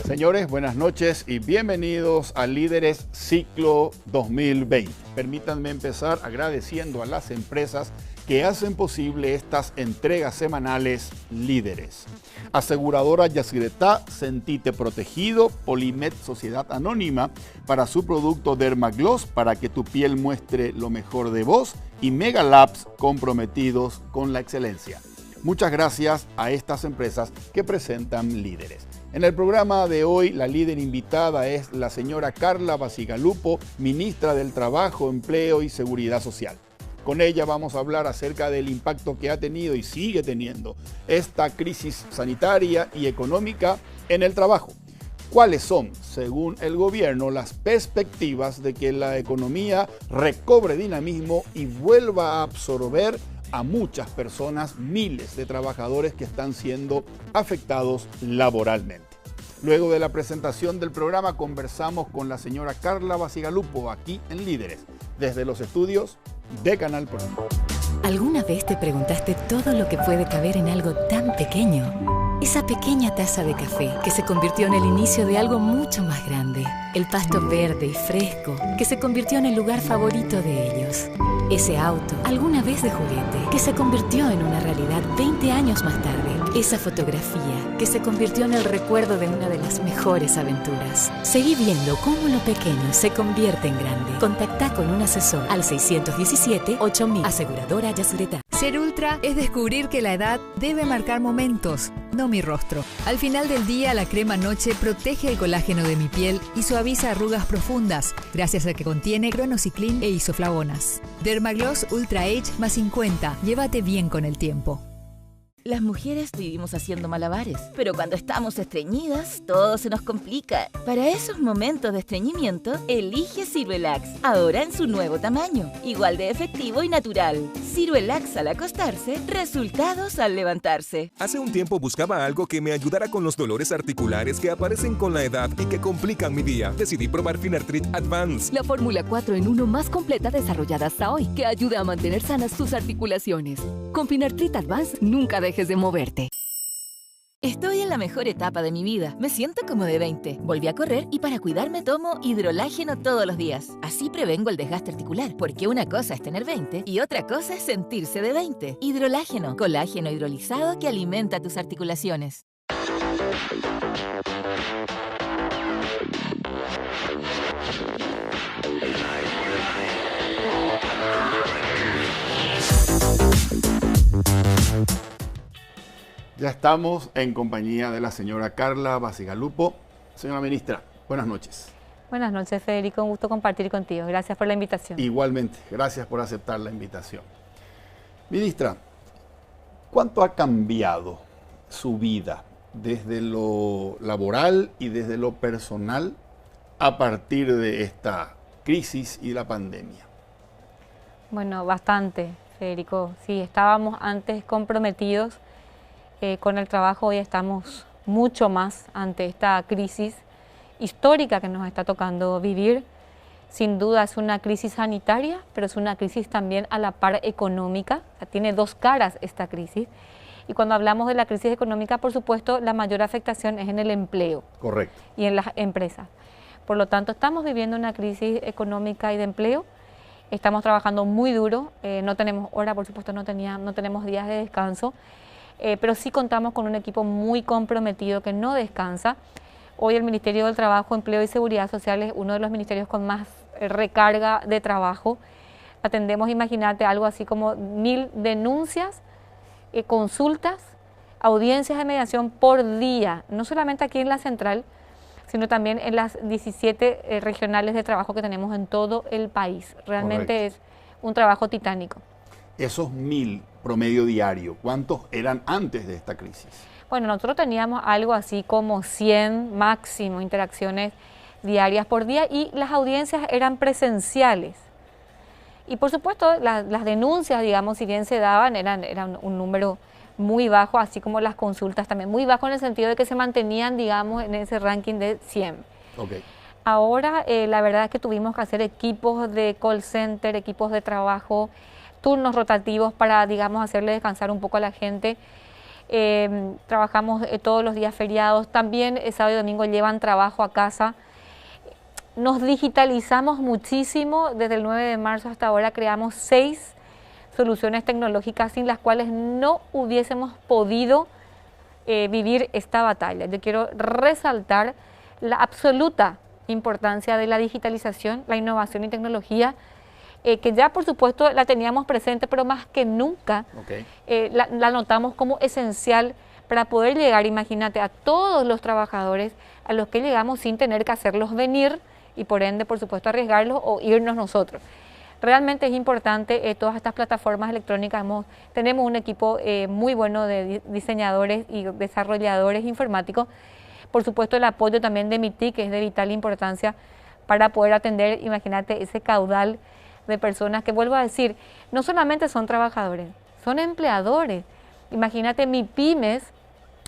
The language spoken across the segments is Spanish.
Señores, buenas noches y bienvenidos a Líderes Ciclo 2020. Permítanme empezar agradeciendo a las empresas que hacen posible estas entregas semanales Líderes. Aseguradora Yacyretá, Sentite Protegido, Polimed Sociedad Anónima para su producto Dermagloss para que tu piel muestre lo mejor de vos y Megalabs, comprometidos con la excelencia. Muchas gracias a estas empresas que presentan Líderes. En el programa de hoy, la líder invitada es la señora Carla Bacigalupo, ministra del Trabajo, Empleo y Seguridad Social. Con ella vamos a hablar acerca del impacto que ha tenido y sigue teniendo esta crisis sanitaria y económica en el trabajo. ¿Cuáles son, según el gobierno, las perspectivas de que la economía recobre dinamismo y vuelva a absorber a muchas personas, miles de trabajadores que están siendo afectados laboralmente? Luego de la presentación del programa conversamos con la señora Carla Bacigalupo aquí en Líderes, desde los estudios de Canal Pro. ¿Alguna vez te preguntaste todo lo que puede caber en algo tan pequeño? Esa pequeña taza de café que se convirtió en el inicio de algo mucho más grande. El pasto verde y fresco que se convirtió en el lugar favorito de ellos. Ese auto, alguna vez de juguete, que se convirtió en una realidad 20 años más tarde. Esa fotografía que se convirtió en el recuerdo de una de las mejores aventuras. Seguí viendo cómo lo pequeño se convierte en grande. Contactá con un asesor al 617-8000. Aseguradora Yacyretá. Ser ultra es descubrir que la edad debe marcar momentos, no mi rostro. Al final del día, la crema Noche protege el colágeno de mi piel y suaviza arrugas profundas, gracias a que contiene cronociclín e isoflavonas. Dermagloss Ultra Age más 50. Llévate bien con el tiempo. Las mujeres vivimos haciendo malabares, pero cuando estamos estreñidas, todo se nos complica. Para esos momentos de estreñimiento, elige Ciruelax, ahora en su nuevo tamaño, igual de efectivo y natural. Ciruelax al acostarse, resultados al levantarse. Hace un tiempo buscaba algo que me ayudara con los dolores articulares que aparecen con la edad y que complican mi día. Decidí probar Finartrit Advance. La fórmula 4 en 1 más completa desarrollada hasta hoy, que ayuda a mantener sanas tus articulaciones. Con Finartrit Advance, nunca dejes de moverte. Estoy en la mejor etapa de mi vida. Me siento como de 20. Volví a correr y para cuidarme tomo hidrolágeno todos los días. Así prevengo el desgaste articular, porque una cosa es tener 20 y otra cosa es sentirse de 20. Hidrolágeno, colágeno hidrolizado que alimenta tus articulaciones. Ya estamos en compañía de la señora Carla Bacigalupo. Señora ministra, buenas noches. Buenas noches, Federico. Un gusto compartir contigo. Gracias por la invitación. Igualmente, gracias por aceptar la invitación. Ministra, ¿cuánto ha cambiado su vida desde lo laboral y desde lo personal a partir de esta crisis y la pandemia? Bueno, bastante, Federico. Sí, estábamos antes comprometidos con el trabajo, hoy estamos mucho más ante esta crisis histórica que nos está tocando vivir. Sin duda es una crisis sanitaria, pero es una crisis también a la par económica. O sea, tiene dos caras esta crisis. Y cuando hablamos de la crisis económica, por supuesto, la mayor afectación es en el empleo. Correcto. Y en las empresas. Por lo tanto, estamos viviendo una crisis económica y de empleo. Estamos trabajando muy duro, no tenemos hora, por supuesto, no tenemos días de descanso. Pero sí contamos con un equipo muy comprometido que no descansa. Hoy el Ministerio del Trabajo, Empleo y Seguridad Social es uno de los ministerios con más recarga de trabajo. Atendemos, imagínate, algo así como 1000 denuncias, consultas, audiencias de mediación por día, no solamente aquí en la central, sino también en las 17 regionales de trabajo que tenemos en todo el país. Realmente Correcto. Es un trabajo titánico. Esos 1000 promedio diario, ¿cuántos eran antes de esta crisis? Bueno, nosotros teníamos algo así como 100 máximo interacciones diarias por día y las audiencias eran presenciales. Y por supuesto las denuncias, digamos, si bien se daban, eran un número muy bajo, así como las consultas también muy bajo en el sentido de que se mantenían, digamos, en ese ranking de 100. Okay. Ahora la verdad es que tuvimos que hacer equipos de call center, equipos de trabajo, turnos rotativos para, digamos, hacerle descansar un poco a la gente. Trabajamos todos los días feriados, también sábado y domingo llevan trabajo a casa. Nos digitalizamos muchísimo, desde el 9 de marzo hasta ahora creamos 6 soluciones tecnológicas sin las cuales no hubiésemos podido vivir esta batalla. Yo quiero resaltar la absoluta importancia de la digitalización, la innovación y tecnología, que ya por supuesto la teníamos presente, pero más que nunca la notamos como esencial para poder llegar, imagínate, a todos los trabajadores a los que llegamos sin tener que hacerlos venir y por ende, por supuesto, arriesgarlos o irnos nosotros. Realmente es importante todas estas plataformas electrónicas. Tenemos un equipo muy bueno de diseñadores y desarrolladores informáticos. Por supuesto, el apoyo también de MITIC, que es de vital importancia para poder atender, imagínate, ese caudal de personas que, vuelvo a decir, no solamente son trabajadores, son empleadores. Imagínate MIPYMES,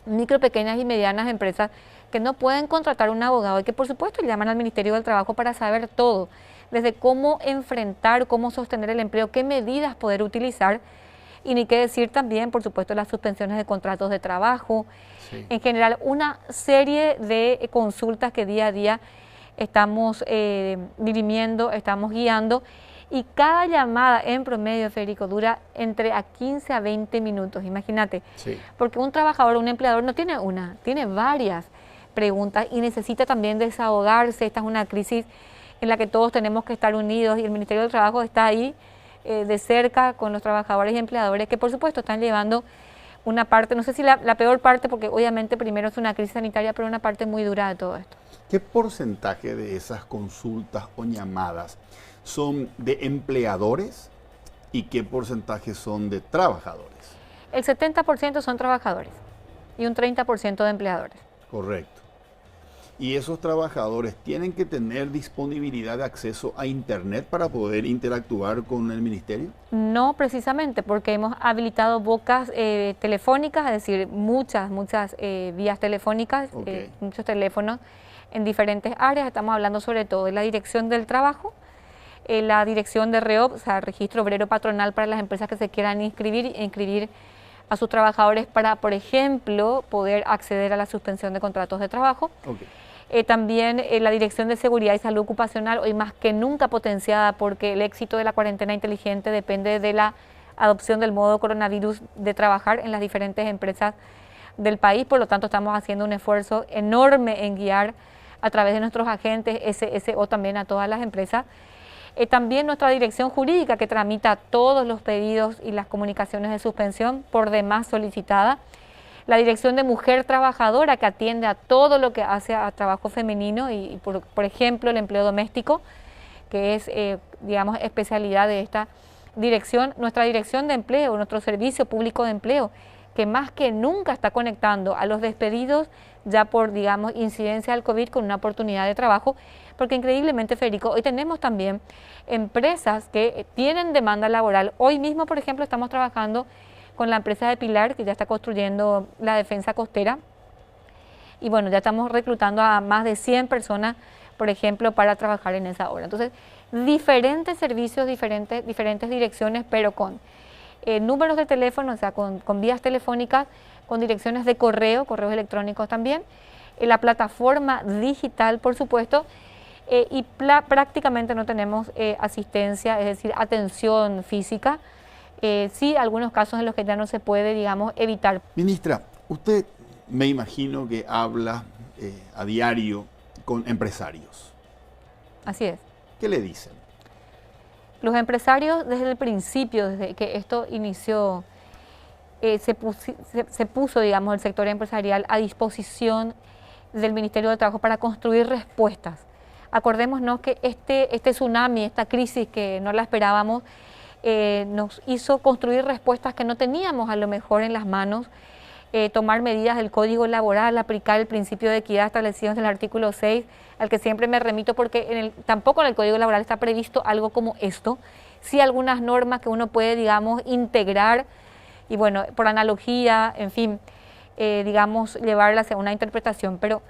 micro, pequeñas y medianas empresas que no pueden contratar un abogado y que por supuesto llaman al Ministerio del Trabajo para saber todo, desde cómo enfrentar, cómo sostener el empleo, qué medidas poder utilizar y ni qué decir también, por supuesto, las suspensiones de contratos de trabajo. Sí. En general, una serie de consultas que día a día estamos dirimiendo, estamos guiando y cada llamada en promedio, Federico, dura entre a 15 a 20 minutos, imagínate. Sí. Porque un trabajador, un empleador no tiene una, tiene varias preguntas y necesita también desahogarse. Esta es una crisis en la que todos tenemos que estar unidos y el Ministerio del Trabajo está ahí de cerca con los trabajadores y empleadores que por supuesto están llevando una parte, no sé si la peor parte, porque obviamente primero es una crisis sanitaria, pero una parte muy dura de todo esto. ¿Qué porcentaje de esas consultas o llamadas son de empleadores y qué porcentaje son de trabajadores? El 70% son trabajadores y un 30% de empleadores. Correcto. ¿Y esos trabajadores tienen que tener disponibilidad de acceso a Internet para poder interactuar con el Ministerio? No precisamente, porque hemos habilitado bocas telefónicas, es decir, muchas vías telefónicas, muchos teléfonos en diferentes áreas. Estamos hablando sobre todo de la Dirección del Trabajo, la Dirección de REOP, o sea, Registro Obrero Patronal para las empresas que se quieran inscribir a sus trabajadores para, por ejemplo, poder acceder a la suspensión de contratos de trabajo. También la Dirección de Seguridad y Salud Ocupacional, hoy más que nunca potenciada porque el éxito de la cuarentena inteligente depende de la adopción del modo coronavirus de trabajar en las diferentes empresas del país. Por lo tanto, estamos haciendo un esfuerzo enorme en guiar a través de nuestros agentes SSO también a todas las empresas. También nuestra dirección jurídica que tramita todos los pedidos y las comunicaciones de suspensión por demás solicitada. La Dirección de Mujer Trabajadora que atiende a todo lo que hace a trabajo femenino y por ejemplo, el empleo doméstico, que es, digamos, especialidad de esta dirección. Nuestra Dirección de Empleo, nuestro Servicio Público de Empleo, que más que nunca está conectando a los despedidos ya por, digamos, incidencia del COVID con una oportunidad de trabajo, porque increíblemente, Federico, hoy tenemos también empresas que tienen demanda laboral. Hoy mismo, por ejemplo, estamos trabajando con la empresa de Pilar, que ya está construyendo la defensa costera, y bueno, ya estamos reclutando a más de 100 personas, por ejemplo, para trabajar en esa obra. Entonces, diferentes servicios, diferentes direcciones, pero con números de teléfono, o sea, con vías telefónicas, con direcciones de correos electrónicos también, la plataforma digital, por supuesto, y prácticamente no tenemos asistencia, es decir, atención física. Sí, algunos casos en los que ya no se puede, digamos, evitar. Ministra, usted me imagino que habla a diario con empresarios. Así es. ¿Qué le dicen? Los empresarios desde el principio, desde que esto inició, se puso, digamos, el sector empresarial a disposición del Ministerio de Trabajo para construir respuestas. Acordémonos que este tsunami, esta crisis que no la esperábamos, nos hizo construir respuestas que no teníamos a lo mejor en las manos, tomar medidas del Código Laboral, aplicar el principio de equidad establecido en el artículo 6, al que siempre me remito porque tampoco en el Código Laboral está previsto algo como esto, sí algunas normas que uno puede, digamos, integrar y bueno, por analogía, en fin, digamos, llevarlas a una interpretación, pero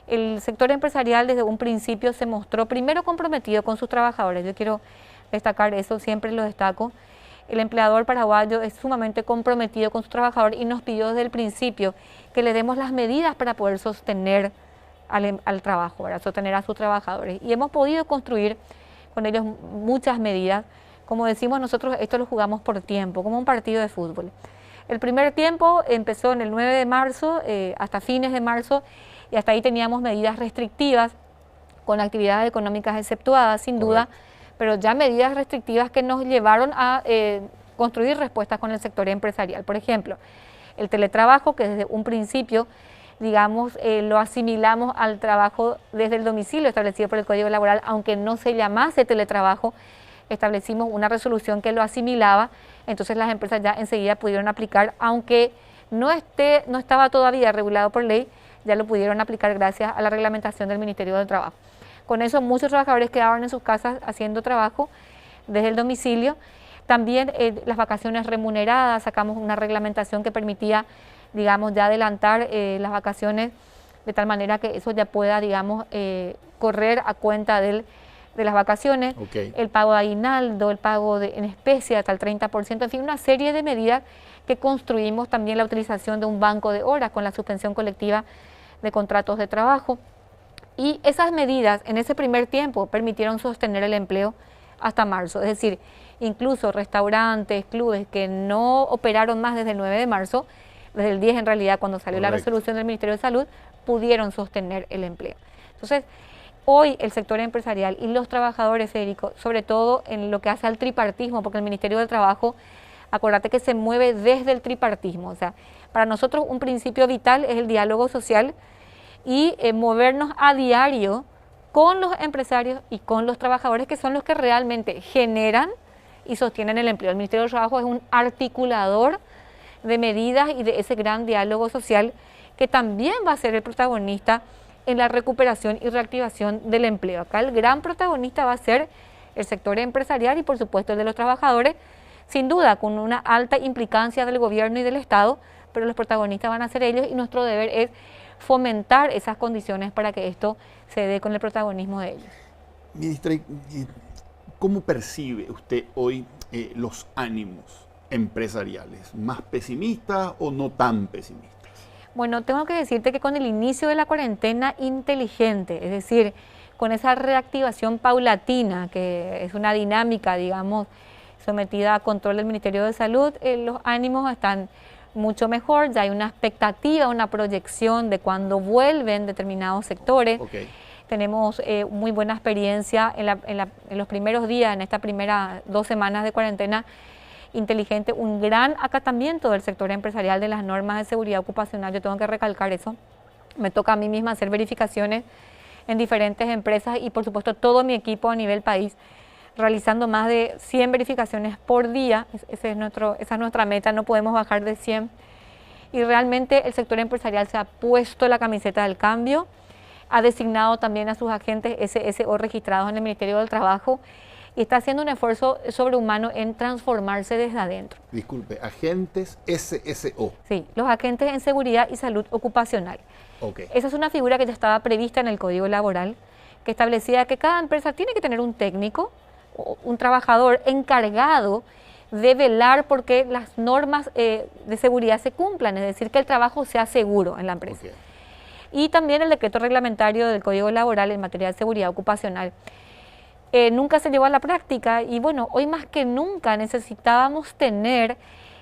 El sector empresarial desde un principio se mostró primero comprometido con sus trabajadores. Yo quiero destacar eso, siempre lo destaco. El empleador paraguayo es sumamente comprometido con su trabajador y nos pidió desde el principio que le demos las medidas para poder sostener al trabajo, para sostener a sus trabajadores. Y hemos podido construir con ellos muchas medidas. Como decimos nosotros, esto lo jugamos por tiempo, como un partido de fútbol. El primer tiempo empezó en el 9 de marzo hasta fines de marzo, y hasta ahí teníamos medidas restrictivas con actividades económicas exceptuadas, sin duda, pero ya medidas restrictivas que nos llevaron a construir respuestas con el sector empresarial. Por ejemplo, el teletrabajo, que desde un principio, digamos, lo asimilamos al trabajo desde el domicilio establecido por el Código Laboral, aunque no se llamase teletrabajo, establecimos una resolución que lo asimilaba, entonces las empresas ya enseguida pudieron aplicar, aunque no estaba todavía regulado por ley, ya lo pudieron aplicar gracias a la reglamentación del Ministerio del Trabajo. Con eso muchos trabajadores quedaron en sus casas haciendo trabajo desde el domicilio. También las vacaciones remuneradas, sacamos una reglamentación que permitía, digamos, ya adelantar las vacaciones de tal manera que eso ya pueda, digamos, correr a cuenta de las vacaciones, el pago de aguinaldo, el pago en especie hasta el 30%, en fin, una serie de medidas que construimos, también la utilización de un banco de horas con la suspensión colectiva de contratos de trabajo. Y esas medidas en ese primer tiempo permitieron sostener el empleo hasta marzo, es decir, incluso restaurantes, clubes que no operaron más desde el 9 de marzo, desde el 10 en realidad cuando salió la resolución del Ministerio de Salud, pudieron sostener el empleo. Entonces, hoy el sector empresarial y los trabajadores, Federico, sobre todo en lo que hace al tripartismo, porque el Ministerio del Trabajo, acuérdate que se mueve desde el tripartismo, o sea, para nosotros un principio vital es el diálogo social y movernos a diario con los empresarios y con los trabajadores, que son los que realmente generan y sostienen el empleo. El Ministerio del Trabajo es un articulador de medidas y de ese gran diálogo social que también va a ser el protagonista en la recuperación y reactivación del empleo. Acá el gran protagonista va a ser el sector empresarial y por supuesto el de los trabajadores, sin duda con una alta implicancia del gobierno y del Estado, pero los protagonistas van a ser ellos y nuestro deber es fomentar esas condiciones para que esto se dé con el protagonismo de ellos. Ministra, ¿cómo percibe usted hoy los ánimos empresariales? ¿Más pesimistas o no tan pesimistas? Bueno, tengo que decirte que con el inicio de la cuarentena inteligente, es decir, con esa reactivación paulatina, que es una dinámica, digamos, sometida a control del Ministerio de Salud, los ánimos están mucho mejor, ya hay una expectativa, una proyección de cuándo vuelven determinados sectores. Tenemos muy buena experiencia en los primeros días, en estas primeras 2 semanas de cuarentena inteligente, un gran acatamiento del sector empresarial de las normas de seguridad ocupacional. Yo tengo que recalcar eso. Me toca a mí misma hacer verificaciones en diferentes empresas y por supuesto todo mi equipo a nivel país, realizando más de 100 verificaciones por día. Esa es nuestra meta, no podemos bajar de 100. Y realmente el sector empresarial se ha puesto la camiseta del cambio, ha designado también a sus agentes SSO registrados en el Ministerio del Trabajo y está haciendo un esfuerzo sobrehumano en transformarse desde adentro. Disculpe, agentes SSO. Sí, los agentes en seguridad y salud ocupacional. Esa es una figura que ya estaba prevista en el Código Laboral, que establecía que cada empresa tiene que tener un técnico, un trabajador encargado de velar porque las normas de seguridad se cumplan, es decir, que el trabajo sea seguro en la empresa. Y también el decreto reglamentario del Código Laboral en materia de seguridad ocupacional. Nunca se llevó a la práctica y bueno, hoy más que nunca necesitábamos tener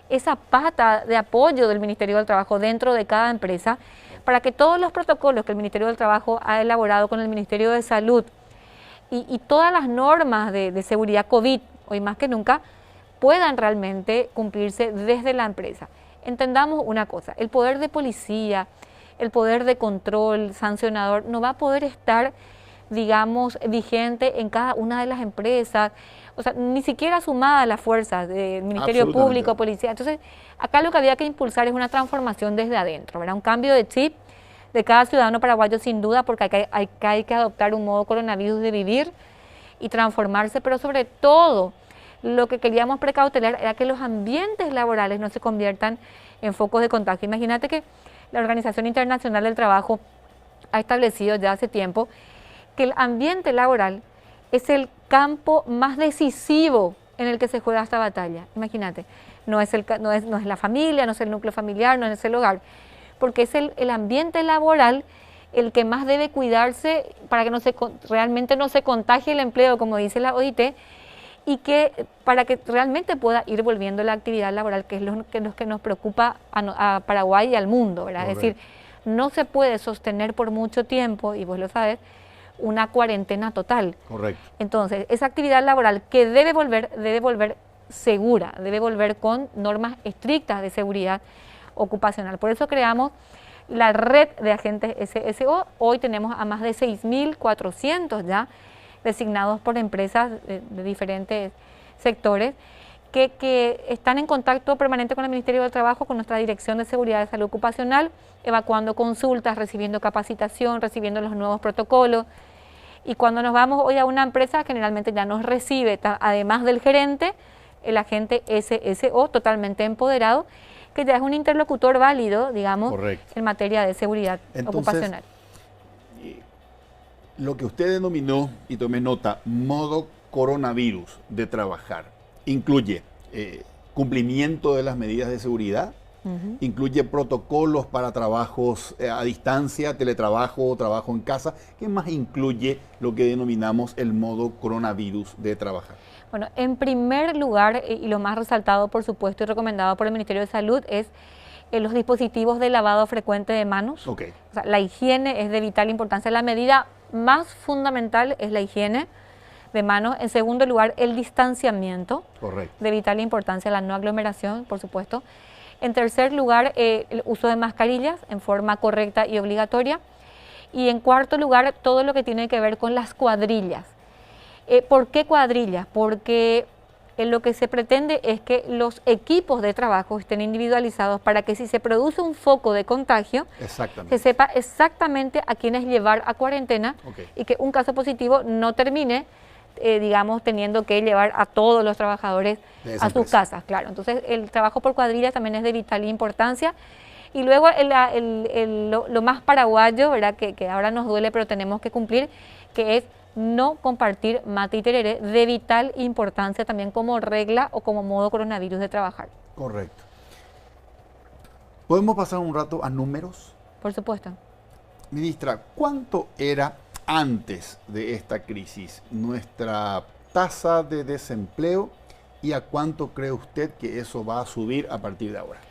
esa pata de apoyo del Ministerio del Trabajo dentro de cada empresa para que todos los protocolos que el Ministerio del Trabajo ha elaborado con el Ministerio de Salud y todas las normas de seguridad COVID, hoy más que nunca, puedan realmente cumplirse desde la empresa. Entendamos una cosa, el poder de policía, el poder de control, sancionador, no va a poder estar, digamos, vigente en cada una de las empresas, o sea, ni siquiera sumada a las fuerzas del Ministerio Público, Policía. Entonces, acá lo que había que impulsar es una transformación desde adentro, ¿verdad? Un cambio de chip de cada ciudadano paraguayo sin duda, porque hay que adoptar un modo coronavirus de vivir y transformarse, pero sobre todo lo que queríamos precautelar era que los ambientes laborales no se conviertan en focos de contagio. Imagínate que la Organización Internacional del Trabajo ha establecido ya hace tiempo que el ambiente laboral es el campo más decisivo en el que se juega esta batalla. Imagínate, no es la familia, no es el núcleo familiar, no es el hogar, porque es el ambiente laboral el que más debe cuidarse para que realmente no se contagie el empleo, como dice la OIT, y que para que realmente pueda ir volviendo la actividad laboral, que es lo que nos preocupa a Paraguay y al mundo, ¿verdad? Es decir, no se puede sostener por mucho tiempo, y vos lo sabes, una cuarentena total. Correcto. Entonces, esa actividad laboral que debe volver segura, debe volver con normas estrictas de seguridad ocupacional. Por eso creamos la red de agentes SSO. Hoy tenemos a más de 6.400 ya designados por empresas de diferentes sectores que están en contacto permanente con el Ministerio del Trabajo, con nuestra Dirección de Seguridad de Salud Ocupacional, evacuando consultas, recibiendo capacitación, recibiendo los nuevos protocolos. Y cuando nos vamos hoy a una empresa, generalmente ya nos recibe, además del gerente, el agente SSO totalmente empoderado, que ya es un interlocutor válido, digamos, correcto, en materia de seguridad ocupacional. Lo que usted denominó, y tomé nota, modo coronavirus de trabajar, incluye cumplimiento de las medidas de seguridad, incluye protocolos para trabajos a distancia, teletrabajo, trabajo en casa. ¿Qué más incluye lo que denominamos el modo coronavirus de trabajar? Bueno, en primer lugar, y lo más resaltado, por supuesto, y recomendado por el Ministerio de Salud, es los dispositivos de lavado frecuente de manos. Okay. O sea, la higiene es de vital importancia. La medida más fundamental es la higiene de manos. En segundo lugar, el distanciamiento. Correcto. De vital importancia, la no aglomeración, por supuesto. En tercer lugar, el uso de mascarillas en forma correcta y obligatoria. Y en cuarto lugar, todo lo que tiene que ver con las cuadrillas. ¿Por qué cuadrillas? Porque lo que se pretende es que los equipos de trabajo estén individualizados para que si se produce un foco de contagio, se sepa exactamente a quiénes llevar a cuarentena, y que un caso positivo no termine, digamos, teniendo que llevar a todos los trabajadores a sus casas. Claro, entonces el trabajo por cuadrillas también es de vital importancia. Y luego lo más paraguayo, ¿verdad? Que ahora nos duele, pero tenemos que cumplir, que es no compartir mate y tereré, de vital importancia también como regla o como modo coronavirus de trabajar. Correcto. ¿Podemos pasar un rato a números? Por supuesto. Ministra, ¿cuánto era antes de esta crisis nuestra tasa de desempleo y a cuánto cree usted que eso va a subir a partir de ahora?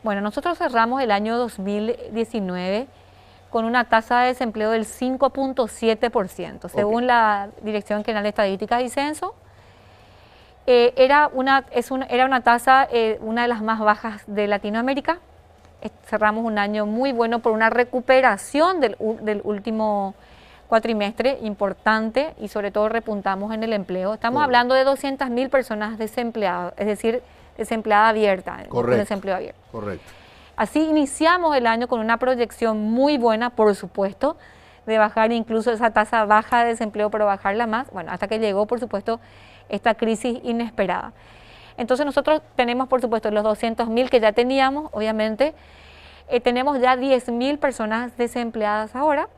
Bueno, nosotros cerramos el año 2019 con una tasa de desempleo del 5.7%, según la Dirección General de Estadística y Censo. Era una tasa, una de las más bajas de Latinoamérica. Cerramos un año muy bueno por una recuperación del último cuatrimestre importante, y sobre todo repuntamos en el empleo. Estamos hablando de 200.000 personas desempleadas, es decir, desempleada abierta, desempleo abierto. Correcto. Así iniciamos el año con una proyección muy buena, por supuesto, de bajar incluso esa tasa baja de desempleo, pero bajarla más, bueno, hasta que llegó, por supuesto, esta crisis inesperada. Entonces nosotros tenemos, por supuesto, los 200.000 que ya teníamos, obviamente, tenemos ya 10.000 personas desempleadas ahora,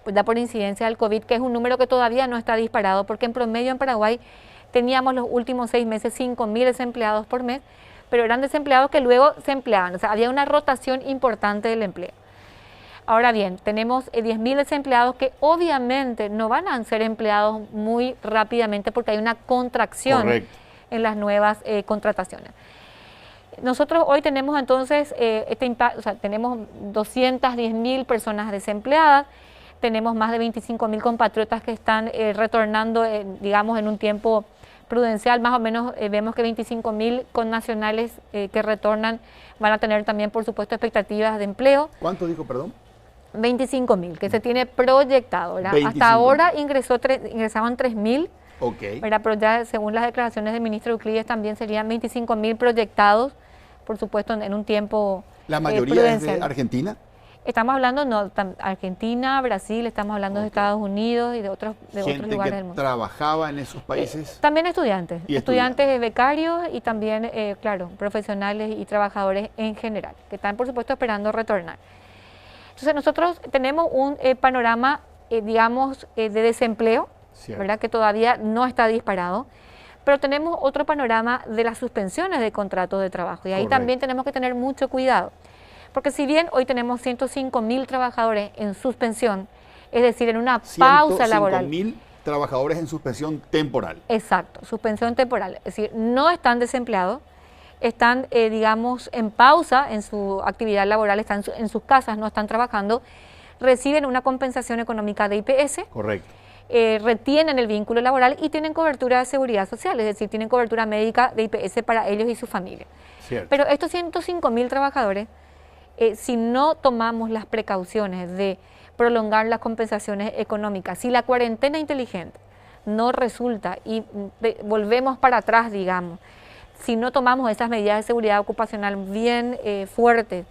pues ya por incidencia del COVID, que es un número que todavía no está disparado, porque en promedio en Paraguay teníamos los últimos 6 meses 5.000 desempleados por mes, pero eran desempleados que luego se empleaban, o sea, había una rotación importante del empleo. Ahora bien, tenemos 10.000 desempleados que obviamente no van a ser empleados muy rápidamente porque hay una contracción en las nuevas contrataciones. Nosotros hoy tenemos entonces tenemos 210.000 personas desempleadas, tenemos más de 25.000 compatriotas que están retornando, digamos, en un tiempo prudencial. Más o menos vemos que 25.000 connacionales que retornan van a tener también, por supuesto, expectativas de empleo. ¿Cuánto dijo, perdón? 25.000, que se tiene proyectado, ¿verdad? Hasta ahora ingresaban 3.000, ¿verdad? Pero ya según las declaraciones del ministro Euclides también serían 25.000 proyectados, por supuesto, en un tiempo ¿La mayoría es de Argentina? Estamos hablando de Argentina, Brasil, estamos hablando de Estados Unidos y de otros lugares del mundo. ¿Trabajaba en esos países? También estudiantes, becarios y también, claro, profesionales y trabajadores en general, que están, por supuesto, esperando retornar. Entonces nosotros tenemos un panorama, digamos, de desempleo, ¿verdad? Que todavía no está disparado, pero tenemos otro panorama de las suspensiones de contratos de trabajo y ahí también tenemos que tener mucho cuidado, porque si bien hoy tenemos 105.000 trabajadores en suspensión, es decir, en una pausa laboral. 105.000 trabajadores en suspensión temporal. Exacto, suspensión temporal, es decir, no están desempleados, están, digamos, en pausa en su actividad laboral, están en sus casas, no están trabajando, reciben una compensación económica de IPS. Correcto. Retienen el vínculo laboral y tienen cobertura de seguridad social, es decir, tienen cobertura médica de IPS para ellos y su familia. Cierto. Pero estos 105.000 trabajadores, si no tomamos las precauciones de prolongar las compensaciones económicas, si la cuarentena inteligente no resulta y volvemos para atrás, digamos, si no tomamos esas medidas de seguridad ocupacional bien fuertes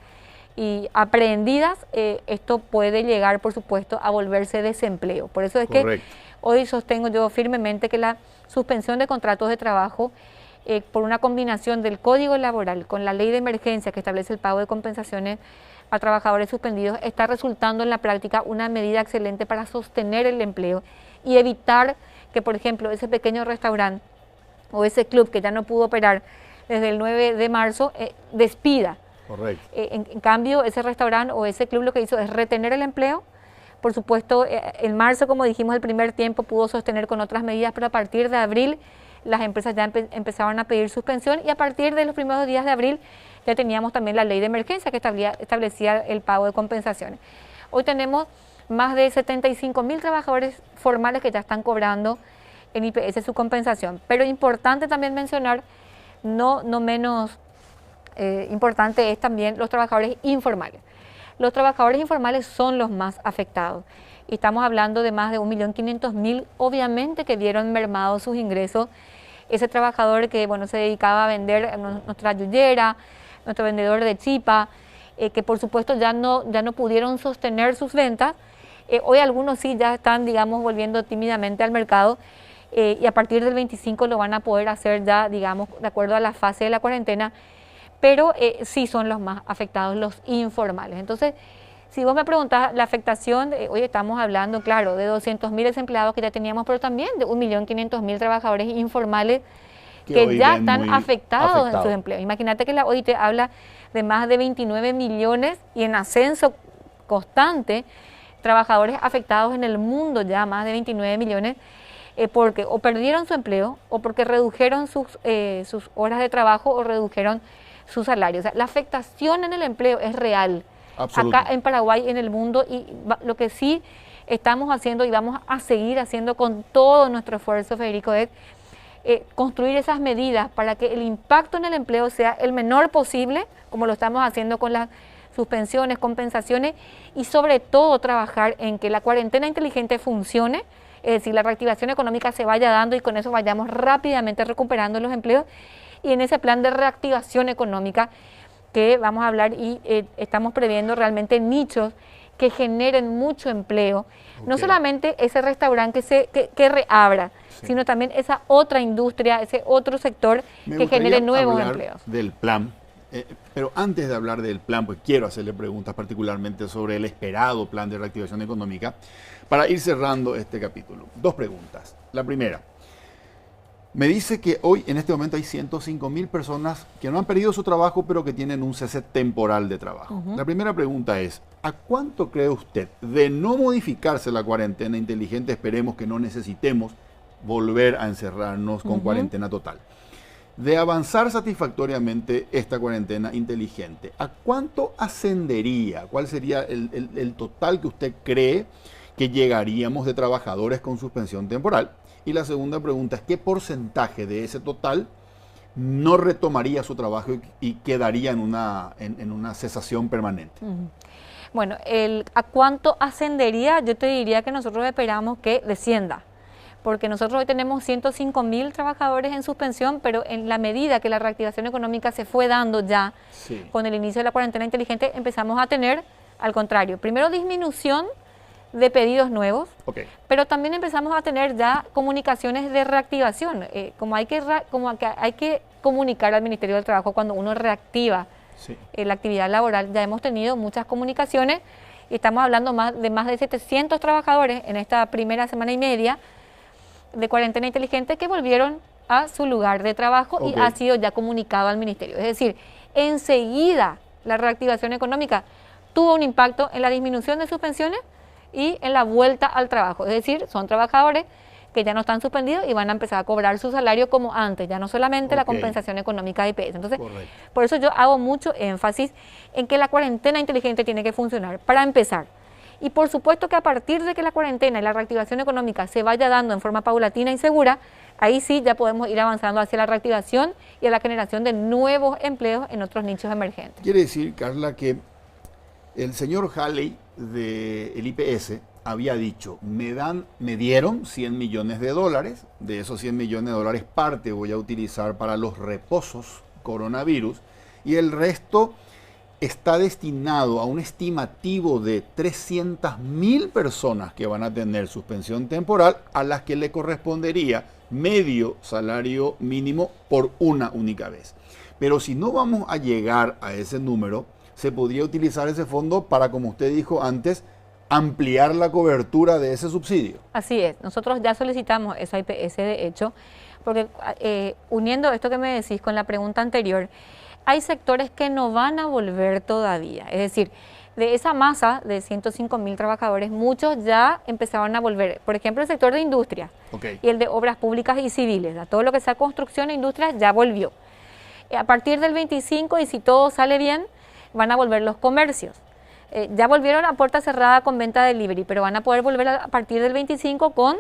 y aprehendidas, esto puede llegar, por supuesto, a volverse desempleo. Por eso es que hoy sostengo yo firmemente que la suspensión de contratos de trabajo, por una combinación del Código Laboral con la Ley de Emergencia que establece el pago de compensaciones a trabajadores suspendidos, está resultando en la práctica una medida excelente para sostener el empleo y evitar que, por ejemplo, ese pequeño restaurante o ese club que ya no pudo operar desde el 9 de marzo, despida. Correcto. En cambio, ese restaurante o ese club lo que hizo es retener el empleo. Por supuesto, en marzo, como dijimos, el primer tiempo pudo sostener con otras medidas, pero a partir de abril las empresas ya empezaron a pedir suspensión y a partir de los primeros días de abril ya teníamos también la ley de emergencia que establecía el pago de compensaciones. Hoy tenemos más de 75.000 trabajadores formales que ya están cobrando en IPS su compensación, pero importante también mencionar, no menos importante es también los trabajadores informales. Los trabajadores informales son los más afectados. Y estamos hablando de más de 1.500.000, obviamente que vieron mermados sus ingresos. Ese trabajador que se dedicaba a vender nuestra yuyera, nuestro vendedor de chipa, que por supuesto ya no pudieron sostener sus ventas. Hoy algunos sí ya están, digamos, volviendo tímidamente al mercado y a partir del 25 lo van a poder hacer ya, digamos, de acuerdo a la fase de la cuarentena, pero sí son los más afectados, los informales. Entonces, si vos me preguntás, la afectación, hoy estamos hablando, claro, de 200.000 desempleados que ya teníamos, pero también de 1.500.000 trabajadores informales que ya están afectados en sus empleos. Imagínate que la OIT habla de más de 29 millones y en ascenso constante, trabajadores afectados en el mundo, ya más de 29 millones, porque o perdieron su empleo o porque redujeron sus horas de trabajo o redujeron su salario. O sea, la afectación en el empleo es real. Acá en Paraguay, en el mundo, y lo que sí estamos haciendo y vamos a seguir haciendo con todo nuestro esfuerzo, Federico, es construir esas medidas para que el impacto en el empleo sea el menor posible, como lo estamos haciendo con las suspensiones, compensaciones, y sobre todo trabajar en que la cuarentena inteligente funcione, es decir, la reactivación económica se vaya dando y con eso vayamos rápidamente recuperando los empleos, y en ese plan de reactivación económica que vamos a hablar y estamos previendo realmente nichos que generen mucho empleo, no solamente ese restaurante que reabra, sino también esa otra industria, ese otro sector que genere nuevos empleos. Del plan, pero antes de hablar del plan, pues quiero hacerle preguntas particularmente sobre el esperado plan de reactivación económica para ir cerrando este capítulo. Dos preguntas. La primera, me dice que hoy, en este momento, hay 105.000 personas que no han perdido su trabajo, pero que tienen un cese temporal de trabajo. La primera pregunta es, ¿a cuánto cree usted de no modificarse la cuarentena inteligente? Esperemos que no necesitemos volver a encerrarnos con cuarentena total. De avanzar satisfactoriamente esta cuarentena inteligente, ¿a cuánto ascendería? ¿Cuál sería el total que usted cree que llegaríamos de trabajadores con suspensión temporal? Y la segunda pregunta es, ¿qué porcentaje de ese total no retomaría su trabajo y quedaría en una cesación permanente? Bueno, ¿a cuánto ascendería? Yo te diría que nosotros esperamos que descienda, porque nosotros hoy tenemos 105.000 trabajadores en suspensión, pero en la medida que la reactivación económica se fue dando ya con el inicio de la cuarentena inteligente, empezamos a tener, al contrario, primero disminución de pedidos nuevos, pero también empezamos a tener ya comunicaciones de reactivación, como hay que comunicar al Ministerio del Trabajo cuando uno reactiva la actividad laboral. Ya hemos tenido muchas comunicaciones y estamos hablando de más de 700 trabajadores en esta primera semana y media de cuarentena inteligente que volvieron a su lugar de trabajo y ha sido ya comunicado al ministerio. Es decir, enseguida la reactivación económica tuvo un impacto en la disminución de suspensiones y en la vuelta al trabajo. Es decir, son trabajadores que ya no están suspendidos y van a empezar a cobrar su salario como antes, ya no solamente la compensación económica de IPS. Entonces, por eso yo hago mucho énfasis en que la cuarentena inteligente tiene que funcionar, para empezar. Y por supuesto que a partir de que la cuarentena y la reactivación económica se vaya dando en forma paulatina y segura, ahí sí ya podemos ir avanzando hacia la reactivación y a la generación de nuevos empleos en otros nichos emergentes. Quiere decir, Carla, que el señor Halley del IPS había dicho, me dieron 100 millones de dólares, de esos 100 millones de dólares parte voy a utilizar para los reposos coronavirus y el resto está destinado a un estimativo de 300.000 personas que van a tener suspensión temporal, a las que le correspondería medio salario mínimo por una única vez. Pero si no vamos a llegar a ese número, se podría utilizar ese fondo para, como usted dijo antes, ampliar la cobertura de ese subsidio. Así es, nosotros ya solicitamos esa IPS de hecho, porque uniendo esto que me decís con la pregunta anterior, hay sectores que no van a volver todavía, es decir, de esa masa de 105.000 trabajadores, muchos ya empezaron a volver, por ejemplo el sector de industria y el de obras públicas y civiles, todo lo que sea construcción e industria ya volvió. A partir del 25 y si todo sale bien, van a volver los comercios. Ya volvieron a puerta cerrada con venta delivery, pero van a poder volver a partir del 25 con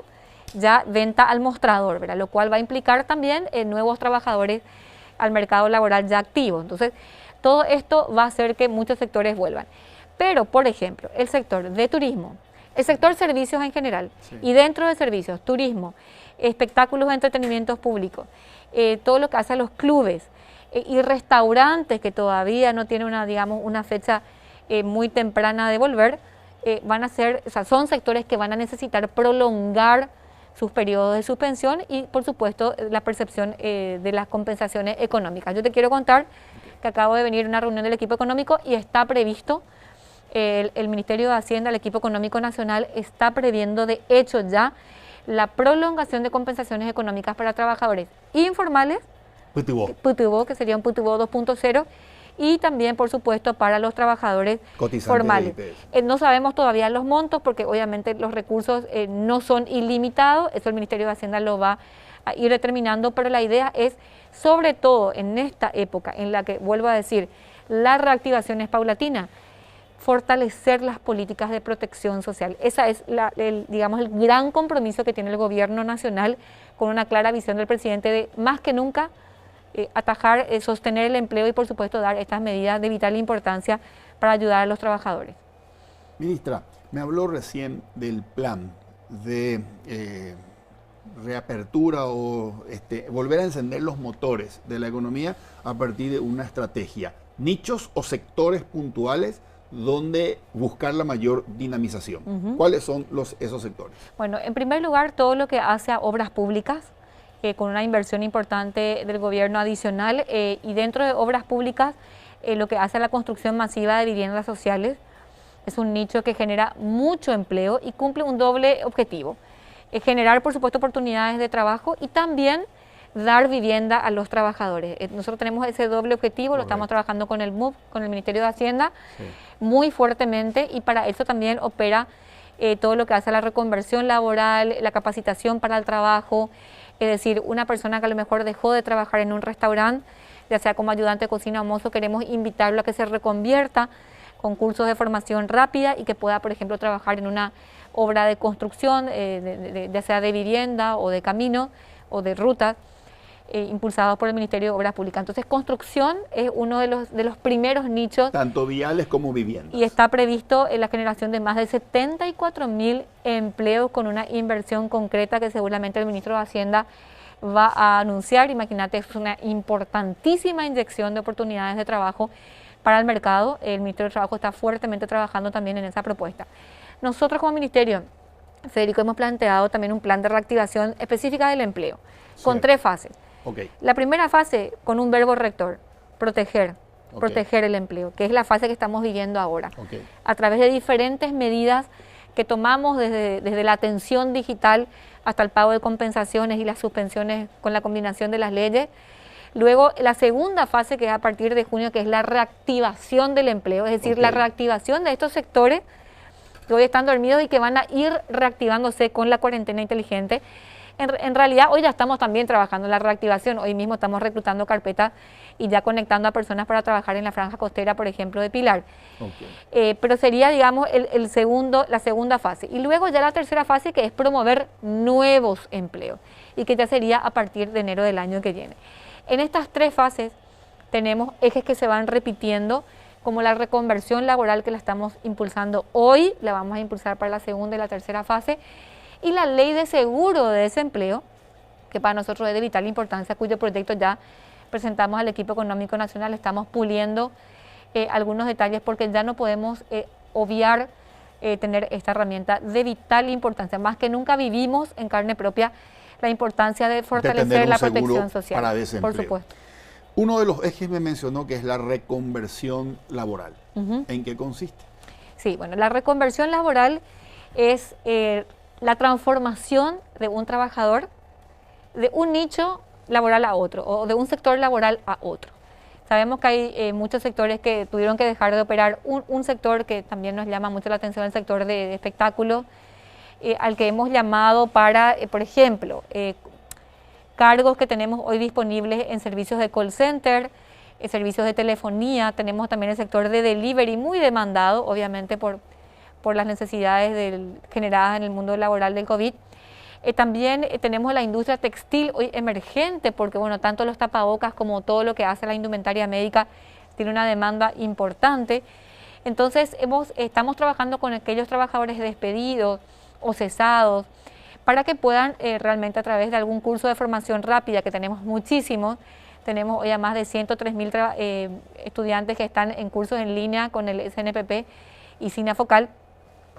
ya venta al mostrador, ¿verdad? Lo cual va a implicar también nuevos trabajadores al mercado laboral ya activo. Entonces, todo esto va a hacer que muchos sectores vuelvan. Pero, por ejemplo, el sector de turismo, el sector servicios en general, y dentro de servicios, turismo, espectáculos de entretenimientos públicos, todo lo que hace a los clubes y restaurantes que todavía no tienen una fecha muy temprana de volver, son sectores que van a necesitar prolongar sus periodos de suspensión y, por supuesto, la percepción de las compensaciones económicas. Yo te quiero contar que acabo de venir a una reunión del equipo económico y está previsto, el Ministerio de Hacienda, el equipo económico nacional, está previendo de hecho ya la prolongación de compensaciones económicas para trabajadores informales, PUTUBO, que sería un PUTUBO 2.0, y también, por supuesto, para los trabajadores formales. No sabemos todavía los montos porque obviamente los recursos no son ilimitados, eso el Ministerio de Hacienda lo va a ir determinando, pero la idea es, sobre todo en esta época en la que, vuelvo a decir, la reactivación es paulatina, fortalecer las políticas de protección social. Esa es el gran compromiso que tiene el gobierno nacional, con una clara visión del presidente de, más que nunca, atajar, sostener el empleo y, por supuesto, dar estas medidas de vital importancia para ayudar a los trabajadores. Ministra, me habló recién del plan de reapertura o volver a encender los motores de la economía a partir de una estrategia. ¿Nichos o sectores puntuales donde buscar la mayor dinamización? ¿Cuáles son esos sectores? Bueno, en primer lugar, todo lo que hace a obras públicas, con una inversión importante del gobierno adicional, y dentro de obras públicas, lo que hace a la construcción masiva de viviendas sociales. Es un nicho que genera mucho empleo y cumple un doble objetivo: generar, por supuesto, oportunidades de trabajo y también dar vivienda a los trabajadores. Nosotros tenemos ese doble objetivo, lo estamos trabajando con el MUP, con el Ministerio de Hacienda, muy fuertemente, y para eso también opera todo lo que hace a la reconversión laboral, la capacitación para el trabajo. Es decir, una persona que a lo mejor dejó de trabajar en un restaurante, ya sea como ayudante de cocina o mozo, queremos invitarlo a que se reconvierta con cursos de formación rápida y que pueda, por ejemplo, trabajar en una obra de construcción, ya sea de vivienda o de camino o de rutas, impulsados por el Ministerio de Obras Públicas. Entonces, construcción es uno de los primeros nichos. Tanto viales como viviendas. Y está previsto la generación de más de 74.000 empleos con una inversión concreta que seguramente el Ministro de Hacienda va a anunciar. Imagínate, es una importantísima inyección de oportunidades de trabajo para el mercado. El Ministerio de Trabajo está fuertemente trabajando también en esa propuesta. Nosotros como Ministerio, Federico, hemos planteado también un plan de reactivación específica del empleo, con 3 fases. La primera fase, con un verbo rector: proteger, proteger el empleo, que es la fase que estamos viviendo ahora. A través de diferentes medidas que tomamos desde la atención digital hasta el pago de compensaciones y las suspensiones con la combinación de las leyes. Luego la segunda fase, que es a partir de junio, que es la reactivación del empleo, es decir, la reactivación de estos sectores que hoy están dormidos y que van a ir reactivándose con la cuarentena inteligente. En realidad hoy ya estamos también trabajando en la reactivación, hoy mismo estamos reclutando carpetas y ya conectando a personas para trabajar en la franja costera, por ejemplo, de Pilar. Pero sería, digamos, la segunda fase. Y luego ya la tercera fase, que es promover nuevos empleos y que ya sería a partir de enero del año que viene. En estas tres fases tenemos ejes que se van repitiendo, como la reconversión laboral, que la estamos impulsando hoy, la vamos a impulsar para la segunda y la tercera fase, y la ley de seguro de desempleo, que para nosotros es de vital importancia, cuyo proyecto ya presentamos al equipo económico nacional. Estamos puliendo algunos detalles porque ya no podemos obviar tener esta herramienta de vital importancia. Más que nunca vivimos en carne propia la importancia de fortalecer la protección social, para desempleo. Por supuesto. Uno de los ejes me mencionó que es la reconversión laboral. ¿En qué consiste? Sí, bueno, la reconversión laboral es la transformación de un trabajador de un nicho laboral a otro o de un sector laboral a otro. Sabemos que hay muchos sectores que tuvieron que dejar de operar. Un sector que también nos llama mucho la atención, el sector de espectáculos, al que hemos llamado para, por ejemplo, cargos que tenemos hoy disponibles en servicios de call center, servicios de telefonía. Tenemos también el sector de delivery, muy demandado, obviamente, por las necesidades generadas en el mundo laboral del COVID. También tenemos la industria textil hoy emergente, porque bueno, tanto los tapabocas como todo lo que hace la indumentaria médica tiene una demanda importante. Entonces estamos trabajando con aquellos trabajadores despedidos o cesados para que puedan realmente, a través de algún curso de formación rápida, que tenemos muchísimos, tenemos hoy a más de 103.000 estudiantes que están en cursos en línea con el SNPP y SINAFOCAL,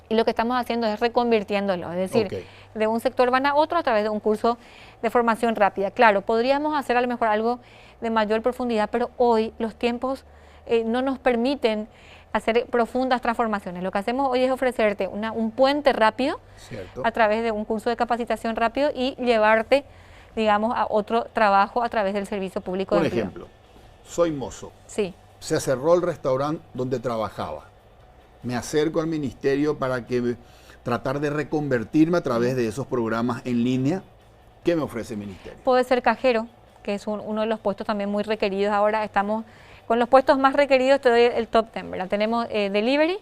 y lo que estamos haciendo es reconvirtiéndolo, es decir, de un sector van a otro a través de un curso de formación rápida. Claro, podríamos hacer a lo mejor algo de mayor profundidad, pero hoy los tiempos no nos permiten hacer profundas transformaciones. Lo que hacemos hoy es ofrecerte un puente rápido a través de un curso de capacitación rápido y llevarte, digamos, a otro trabajo a través del servicio público de empleo. Por ejemplo, soy mozo. Sí. Se cerró el restaurante donde trabajaba. Me acerco al ministerio para tratar de reconvertirme a través de esos programas en línea. ¿Qué me ofrece el ministerio? Puede ser cajero, que es uno de los puestos también muy requeridos. Ahora estamos con los puestos más requeridos, te doy el top 10, ¿verdad? Tenemos delivery,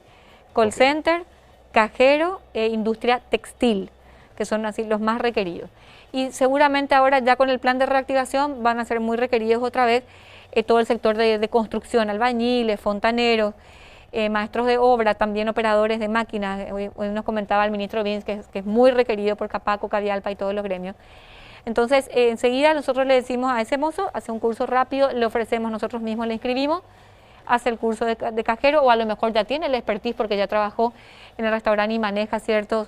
call center, cajero e industria textil, que son así los más requeridos. Y seguramente ahora ya con el plan de reactivación van a ser muy requeridos otra vez todo el sector de construcción, albañiles, fontaneros, maestros de obra, también operadores de máquinas. Hoy nos comentaba el ministro Vins que es muy requerido por Capaco, Cavialpa y todos los gremios. Entonces, enseguida nosotros le decimos a ese mozo, hace un curso rápido, le ofrecemos, nosotros mismos le inscribimos, hace el curso de cajero, o a lo mejor ya tiene el expertise porque ya trabajó en el restaurante y maneja ciertos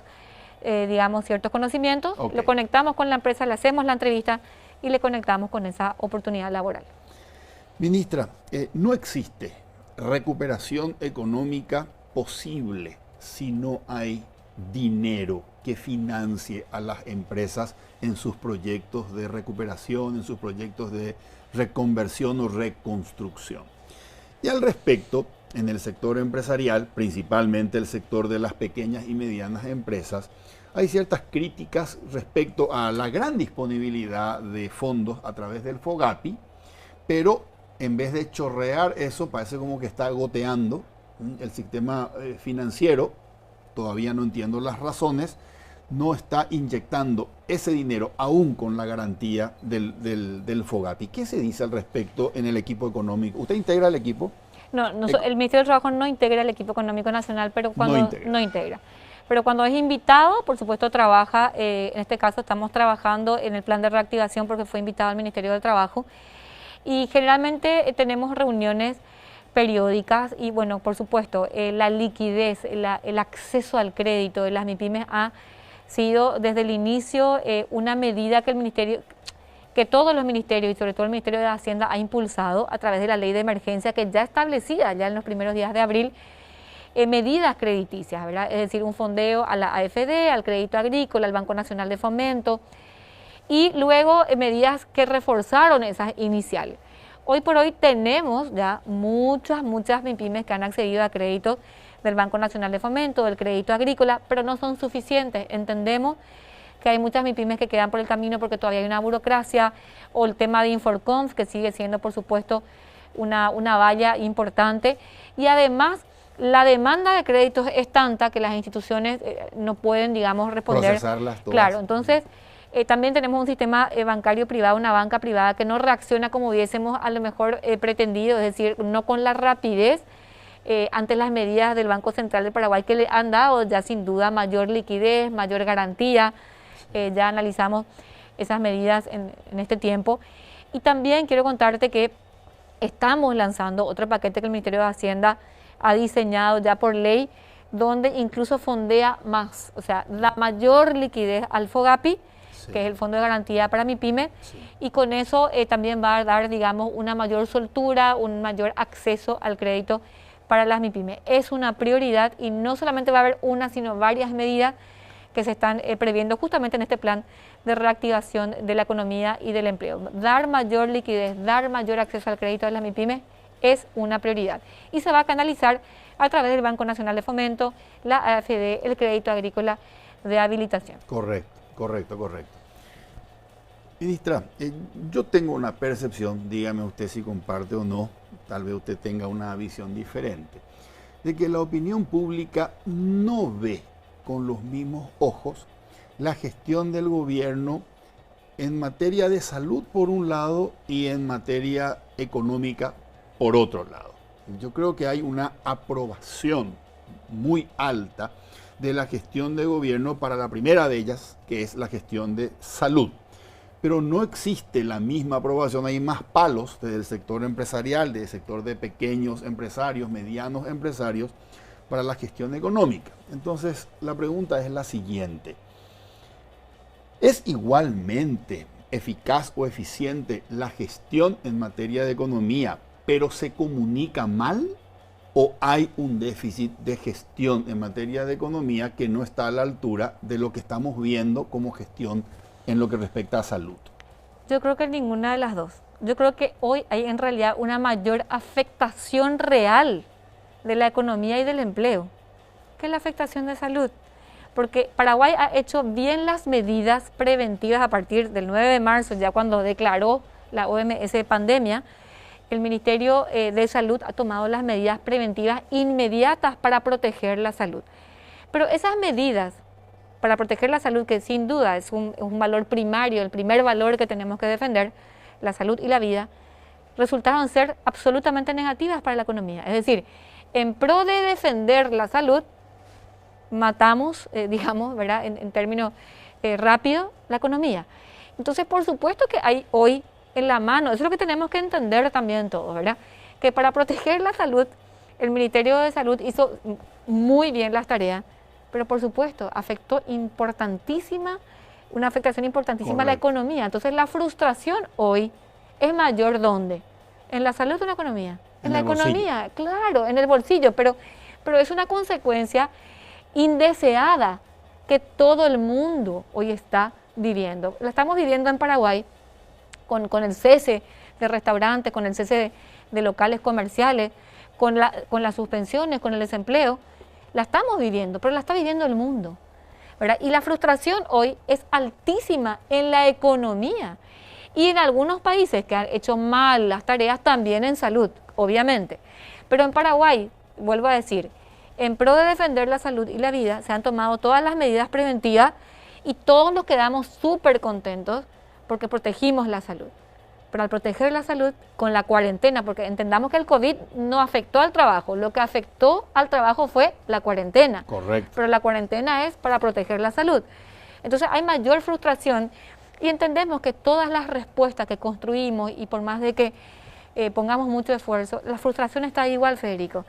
conocimientos. Lo conectamos con la empresa, le hacemos la entrevista y le conectamos con esa oportunidad laboral. Ministra, no existe recuperación económica posible si no hay dinero que financie a las empresas en sus proyectos de recuperación, en sus proyectos de reconversión o reconstrucción. Y al respecto, en el sector empresarial, principalmente el sector de las pequeñas y medianas empresas, hay ciertas críticas respecto a la gran disponibilidad de fondos a través del FOGAPI, pero en vez de chorrear eso, parece como que está goteando el sistema financiero. Todavía no entiendo las razones, no está inyectando ese dinero aún con la garantía del FOGAPI. ¿Qué se dice al respecto en el equipo económico? ¿Usted integra el equipo? No, el Ministerio del Trabajo no integra el equipo económico nacional, pero cuando no integra. Pero cuando es invitado, por supuesto trabaja, en este caso estamos trabajando en el plan de reactivación porque fue invitado al Ministerio del Trabajo, y generalmente tenemos reuniones periódicas y bueno, por supuesto, la liquidez, el acceso al crédito de las MIPYMES ha sido desde el inicio una medida que el Ministerio, que todos los ministerios y sobre todo el Ministerio de Hacienda ha impulsado a través de la ley de emergencia que ya establecía ya en los primeros días de abril medidas crediticias, ¿verdad? Es decir, un fondeo a la AFD, al Crédito Agrícola, al Banco Nacional de Fomento y luego medidas que reforzaron esas iniciales. Hoy por hoy tenemos ya muchas MIPYMES que han accedido a créditos del Banco Nacional de Fomento, del Crédito Agrícola, pero no son suficientes. Entendemos que hay muchas MIPYMES que quedan por el camino porque todavía hay una burocracia, o el tema de Inforconf, que sigue siendo, por supuesto, una valla importante. Y además, la demanda de créditos es tanta que las instituciones no pueden, digamos, responder. Procesarlas todas. Claro, entonces también tenemos un sistema bancario privado, una banca privada que no reacciona como hubiésemos a lo mejor pretendido, es decir, no con la rapidez ante las medidas del Banco Central de Paraguay que le han dado ya sin duda mayor liquidez, mayor garantía. Ya analizamos esas medidas en este tiempo. Y también quiero contarte que estamos lanzando otro paquete que el Ministerio de Hacienda ha diseñado ya por ley, donde incluso fondea más, o sea, la mayor liquidez al FOGAPI, sí, que es el Fondo de Garantía para MIPYME, sí, y con eso también va a dar, digamos, una mayor soltura, un mayor acceso al crédito para las MIPYME. Es una prioridad y no solamente va a haber una, sino varias medidas que se están previendo justamente en este plan de reactivación de la economía y del empleo. Dar mayor liquidez, dar mayor acceso al crédito de las MIPYME es una prioridad y se va a canalizar a través del Banco Nacional de Fomento, la AFD, el Crédito Agrícola de Habilitación. Correcto. Ministra, yo tengo una percepción, dígame usted si comparte o no, tal vez usted tenga una visión diferente, de que la opinión pública no ve con los mismos ojos la gestión del gobierno en materia de salud por un lado y en materia económica por otro lado. Yo creo que hay una aprobación muy alta de la gestión de gobierno para la primera de ellas, que es la gestión de salud. Pero no existe la misma aprobación, hay más palos desde el sector empresarial, del sector de pequeños empresarios, medianos empresarios, para la gestión económica. Entonces, la pregunta es la siguiente. ¿Es igualmente eficaz o eficiente la gestión en materia de economía, pero se comunica mal? ¿O hay un déficit de gestión en materia de economía que no está a la altura de lo que estamos viendo como gestión en lo que respecta a salud? Yo creo que ninguna de las dos. Yo creo que hoy hay en realidad una mayor afectación real de la economía y del empleo que la afectación de salud. Porque Paraguay ha hecho bien las medidas preventivas a partir del 9 de marzo, ya cuando declaró la OMS pandemia. El Ministerio de Salud ha tomado las medidas preventivas inmediatas para proteger la salud. Pero esas medidas para proteger la salud, que sin duda es un valor primario, el primer valor que tenemos que defender, la salud y la vida, resultaron ser absolutamente negativas para la economía. Es decir, en pro de defender la salud, matamos, digamos, ¿verdad?, en términos rápidos, la economía. Entonces, por supuesto que hay hoy en la mano, eso es lo que tenemos que entender también todos, ¿verdad?, que para proteger la salud, el Ministerio de Salud hizo muy bien las tareas, pero por supuesto afectó una afectación importantísima a la economía. Entonces la frustración hoy es mayor, ¿dónde? ¿En la salud o en la economía? En la economía, claro, en el bolsillo, pero es una consecuencia indeseada que todo el mundo hoy está viviendo. La estamos viviendo en Paraguay con el cese de restaurantes, con el cese de locales comerciales, con las suspensiones, con el desempleo. La estamos viviendo, pero la está viviendo el mundo, ¿verdad? Y la frustración hoy es altísima en la economía y en algunos países que han hecho mal las tareas también en salud, obviamente. Pero en Paraguay, vuelvo a decir, en pro de defender la salud y la vida, se han tomado todas las medidas preventivas y todos nos quedamos súper contentos porque protegimos la salud. Pero al proteger la salud con la cuarentena, porque entendamos que el COVID no afectó al trabajo, lo que afectó al trabajo fue la cuarentena. Correcto. Pero la cuarentena es para proteger la salud. Entonces hay mayor frustración y entendemos que todas las respuestas que construimos y por más de que pongamos mucho esfuerzo, la frustración está igual, Federico.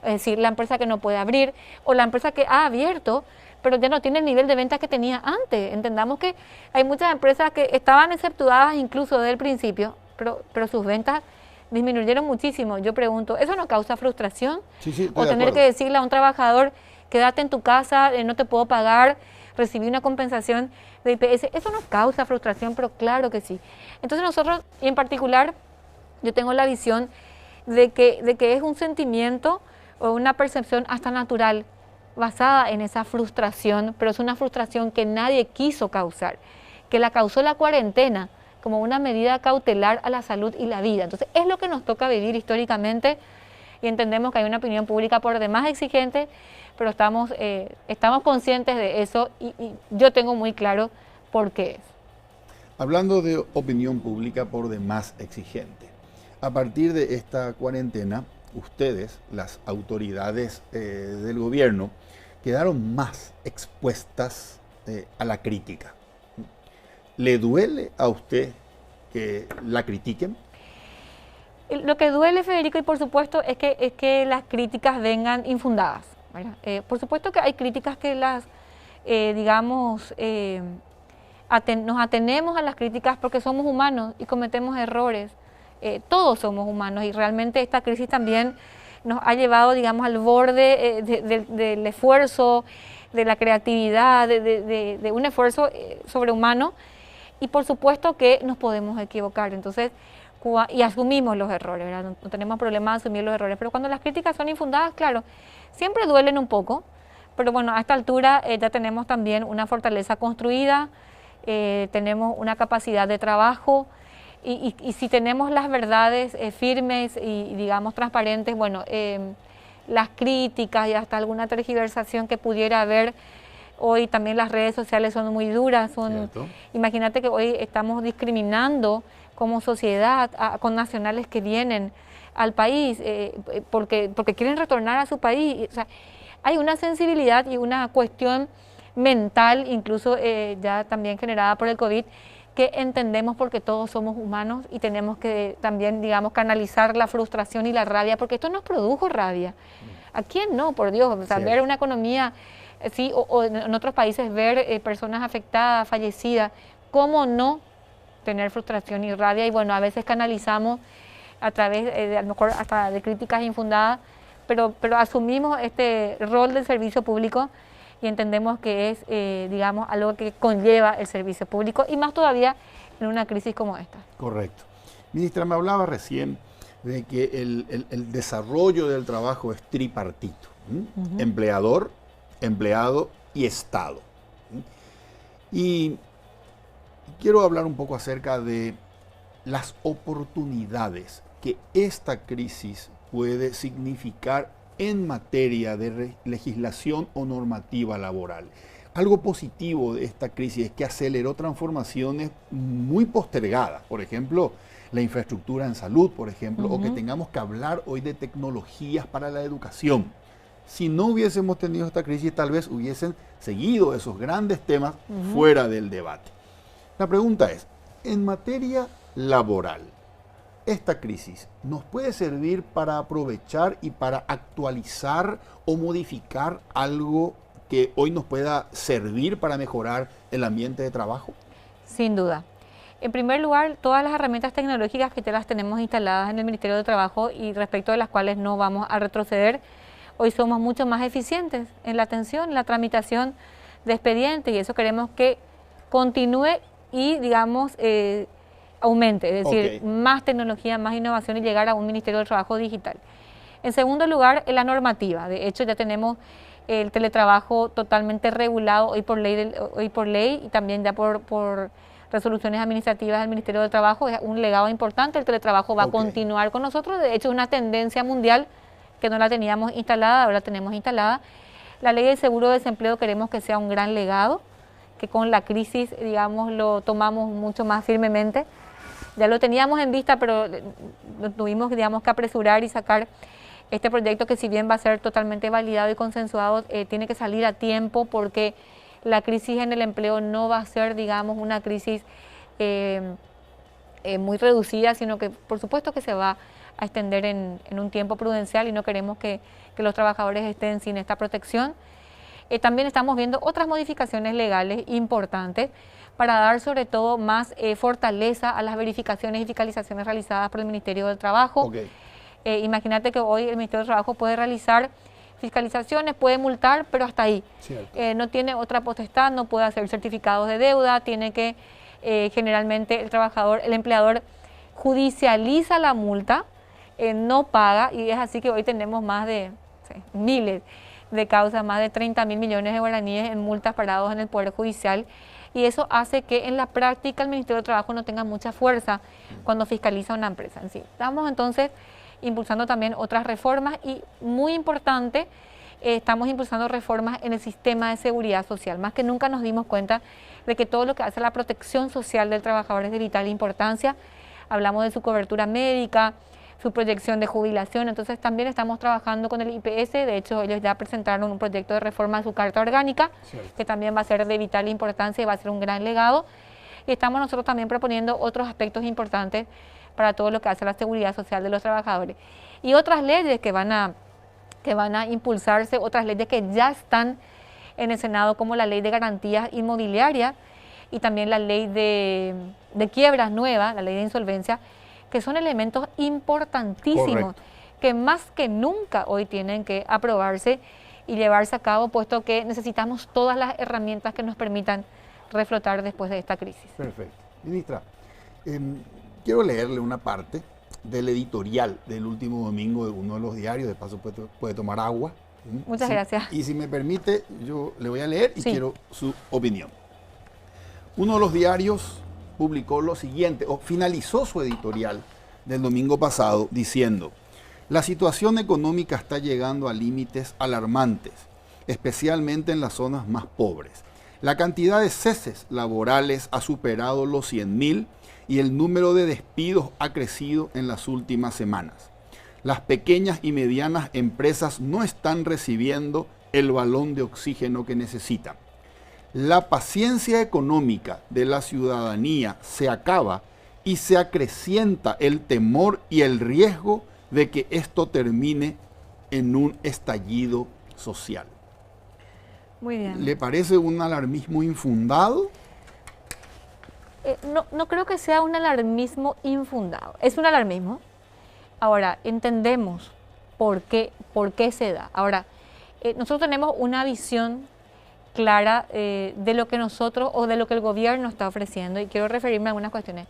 Es decir, la empresa que no puede abrir o la empresa que ha abierto, pero ya no tiene el nivel de ventas que tenía antes. Entendamos que hay muchas empresas que estaban exceptuadas incluso desde el principio, pero sus ventas disminuyeron muchísimo. Yo pregunto, ¿eso no causa frustración? Sí, O tener que decirle a un trabajador, quédate en tu casa, no te puedo pagar, recibí una compensación de IPS. Eso nos causa frustración, pero claro que sí. Entonces nosotros, y en particular, yo tengo la visión de que es un sentimiento o una percepción hasta natural, basada en esa frustración, pero es una frustración que nadie quiso causar, que la causó la cuarentena como una medida cautelar a la salud y la vida. Entonces es lo que nos toca vivir históricamente y entendemos que hay una opinión pública por demás exigente, pero estamos conscientes de eso y yo tengo muy claro por qué es. Hablando de opinión pública por demás exigente, a partir de esta cuarentena, ustedes, las autoridades del gobierno, quedaron más expuestas a la crítica. ¿Le duele a usted que la critiquen? Lo que duele, Federico, y por supuesto, es que las críticas vengan infundadas, ¿verdad? Por supuesto que hay críticas que las, nos atenemos a las críticas porque somos humanos y cometemos errores. Todos somos humanos y realmente esta crisis también nos ha llevado, digamos, al borde del esfuerzo, de la creatividad, de un esfuerzo sobrehumano y por supuesto que nos podemos equivocar. Entonces, y asumimos los errores, ¿verdad? No tenemos problema de asumir los errores, pero cuando las críticas son infundadas, claro, siempre duelen un poco, pero bueno, a esta altura ya tenemos también una fortaleza construida, tenemos una capacidad de trabajo y si tenemos las verdades firmes y digamos transparentes, bueno, las críticas y hasta alguna tergiversación que pudiera haber, hoy también las redes sociales son muy duras, imagínate que hoy estamos discriminando como sociedad con nacionales que vienen al país porque quieren retornar a su país. O sea, hay una sensibilidad y una cuestión mental, incluso ya también generada por el COVID, que entendemos porque todos somos humanos y tenemos que también, digamos, canalizar la frustración y la rabia, porque esto nos produjo rabia. ¿A quién no? Por Dios, o sea, ver una economía, sí, o en otros países ver personas afectadas, fallecidas, ¿cómo no tener frustración y rabia? Y bueno, a veces canalizamos a través a lo mejor hasta de críticas infundadas, pero asumimos este rol del servicio público y entendemos que es, digamos, algo que conlleva el servicio público y más todavía en una crisis como esta. Correcto. Ministra, me hablaba recién de que el desarrollo del trabajo es tripartito, empleador, empleado y Estado. Y quiero hablar un poco acerca de las oportunidades que esta crisis puede significar en materia de legislación o normativa laboral. Algo positivo de esta crisis es que aceleró transformaciones muy postergadas, por ejemplo, la infraestructura en salud, por ejemplo, o que tengamos que hablar hoy de tecnologías para la educación. Si no hubiésemos tenido esta crisis, tal vez hubiesen seguido esos grandes temas fuera del debate. La pregunta es, en materia laboral, ¿esta crisis nos puede servir para aprovechar y para actualizar o modificar algo que hoy nos pueda servir para mejorar el ambiente de trabajo? Sin duda. En primer lugar, todas las herramientas tecnológicas que ya las tenemos instaladas en el Ministerio de Trabajo y respecto de las cuales no vamos a retroceder, hoy somos mucho más eficientes en la atención, en la tramitación de expedientes y eso queremos que continúe y, digamos, aumente, es decir, más tecnología, más innovación y llegar a un Ministerio de Trabajo digital. En segundo lugar, la normativa. De hecho, ya tenemos el teletrabajo totalmente regulado hoy por ley y también ya por resoluciones administrativas del Ministerio de Trabajo. Es un legado importante, el teletrabajo va a continuar con nosotros. De hecho, es una tendencia mundial que no la teníamos instalada, ahora la tenemos instalada. La ley del seguro de desempleo queremos que sea un gran legado, que con la crisis, digamos, lo tomamos mucho más firmemente. Ya lo teníamos en vista, pero lo tuvimos, digamos, que apresurar y sacar este proyecto que si bien va a ser totalmente validado y consensuado, tiene que salir a tiempo porque la crisis en el empleo no va a ser, digamos, una crisis muy reducida, sino que por supuesto que se va a extender en un tiempo prudencial y no queremos que los trabajadores estén sin esta protección. También estamos viendo otras modificaciones legales importantes para dar sobre todo más fortaleza a las verificaciones y fiscalizaciones realizadas por el Ministerio del Trabajo. Ok. Imagínate que hoy el Ministerio del Trabajo puede realizar fiscalizaciones, puede multar, pero hasta ahí. No tiene otra potestad, no puede hacer certificados de deuda, tiene que generalmente el empleador judicializa la multa, no paga, y es así que hoy tenemos más de miles de causas, más de 30.000 millones de guaraníes en multas parados en el Poder Judicial, y eso hace que en la práctica el Ministerio del Trabajo no tenga mucha fuerza cuando fiscaliza una empresa en sí. Estamos entonces impulsando también otras reformas y muy importante, estamos impulsando reformas en el sistema de seguridad social. Más que nunca nos dimos cuenta de que todo lo que hace la protección social del trabajador es de vital importancia. Hablamos de su cobertura médica, su proyección de jubilación, entonces también estamos trabajando con el IPS, de hecho ellos ya presentaron un proyecto de reforma de su carta orgánica, que también va a ser de vital importancia y va a ser un gran legado, y estamos nosotros también proponiendo otros aspectos importantes para todo lo que hace la seguridad social de los trabajadores. Y otras leyes que van a impulsarse, otras leyes que ya están en el Senado, como la ley de garantías inmobiliarias y también la ley de quiebras nueva, la ley de insolvencia, que son elementos importantísimos. Correcto. Que más que nunca hoy tienen que aprobarse y llevarse a cabo, puesto que necesitamos todas las herramientas que nos permitan reflotar después de esta crisis. Perfecto. Ministra, quiero leerle una parte del editorial del último domingo de uno de los diarios, de paso puede tomar agua. Muchas gracias. Y si me permite, yo le voy a leer y quiero su opinión. Uno de los diarios publicó lo siguiente, o finalizó su editorial del domingo pasado diciendo: la situación económica está llegando a límites alarmantes, especialmente en las zonas más pobres. La cantidad de ceses laborales ha superado los 100.000 y el número de despidos ha crecido en las últimas semanas. Las pequeñas y medianas empresas no están recibiendo el balón de oxígeno que necesitan. La paciencia económica de la ciudadanía se acaba y se acrecienta el temor y el riesgo de que esto termine en un estallido social. Muy bien. ¿Le parece un alarmismo infundado? No creo que sea un alarmismo infundado. Es un alarmismo. Ahora, entendemos por qué se da. Ahora, nosotros tenemos una visión clara de lo que nosotros o de lo que el gobierno está ofreciendo, y quiero referirme a algunas cuestiones.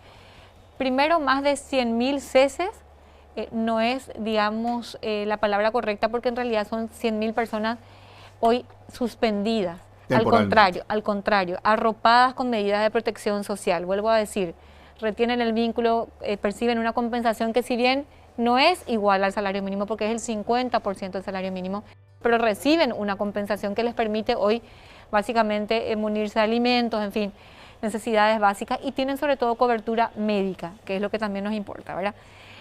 Primero, más de 100.000 ceses no es, digamos, la palabra correcta, porque en realidad son 100.000 personas hoy suspendidas. Al contrario, arropadas con medidas de protección social. Vuelvo a decir, retienen el vínculo, perciben una compensación que, si bien no es igual al salario mínimo, porque es el 50% del salario mínimo, pero reciben una compensación que les permite hoy básicamente munirse de alimentos, en fin, necesidades básicas, y tienen sobre todo cobertura médica, que es lo que también nos importa, ¿verdad?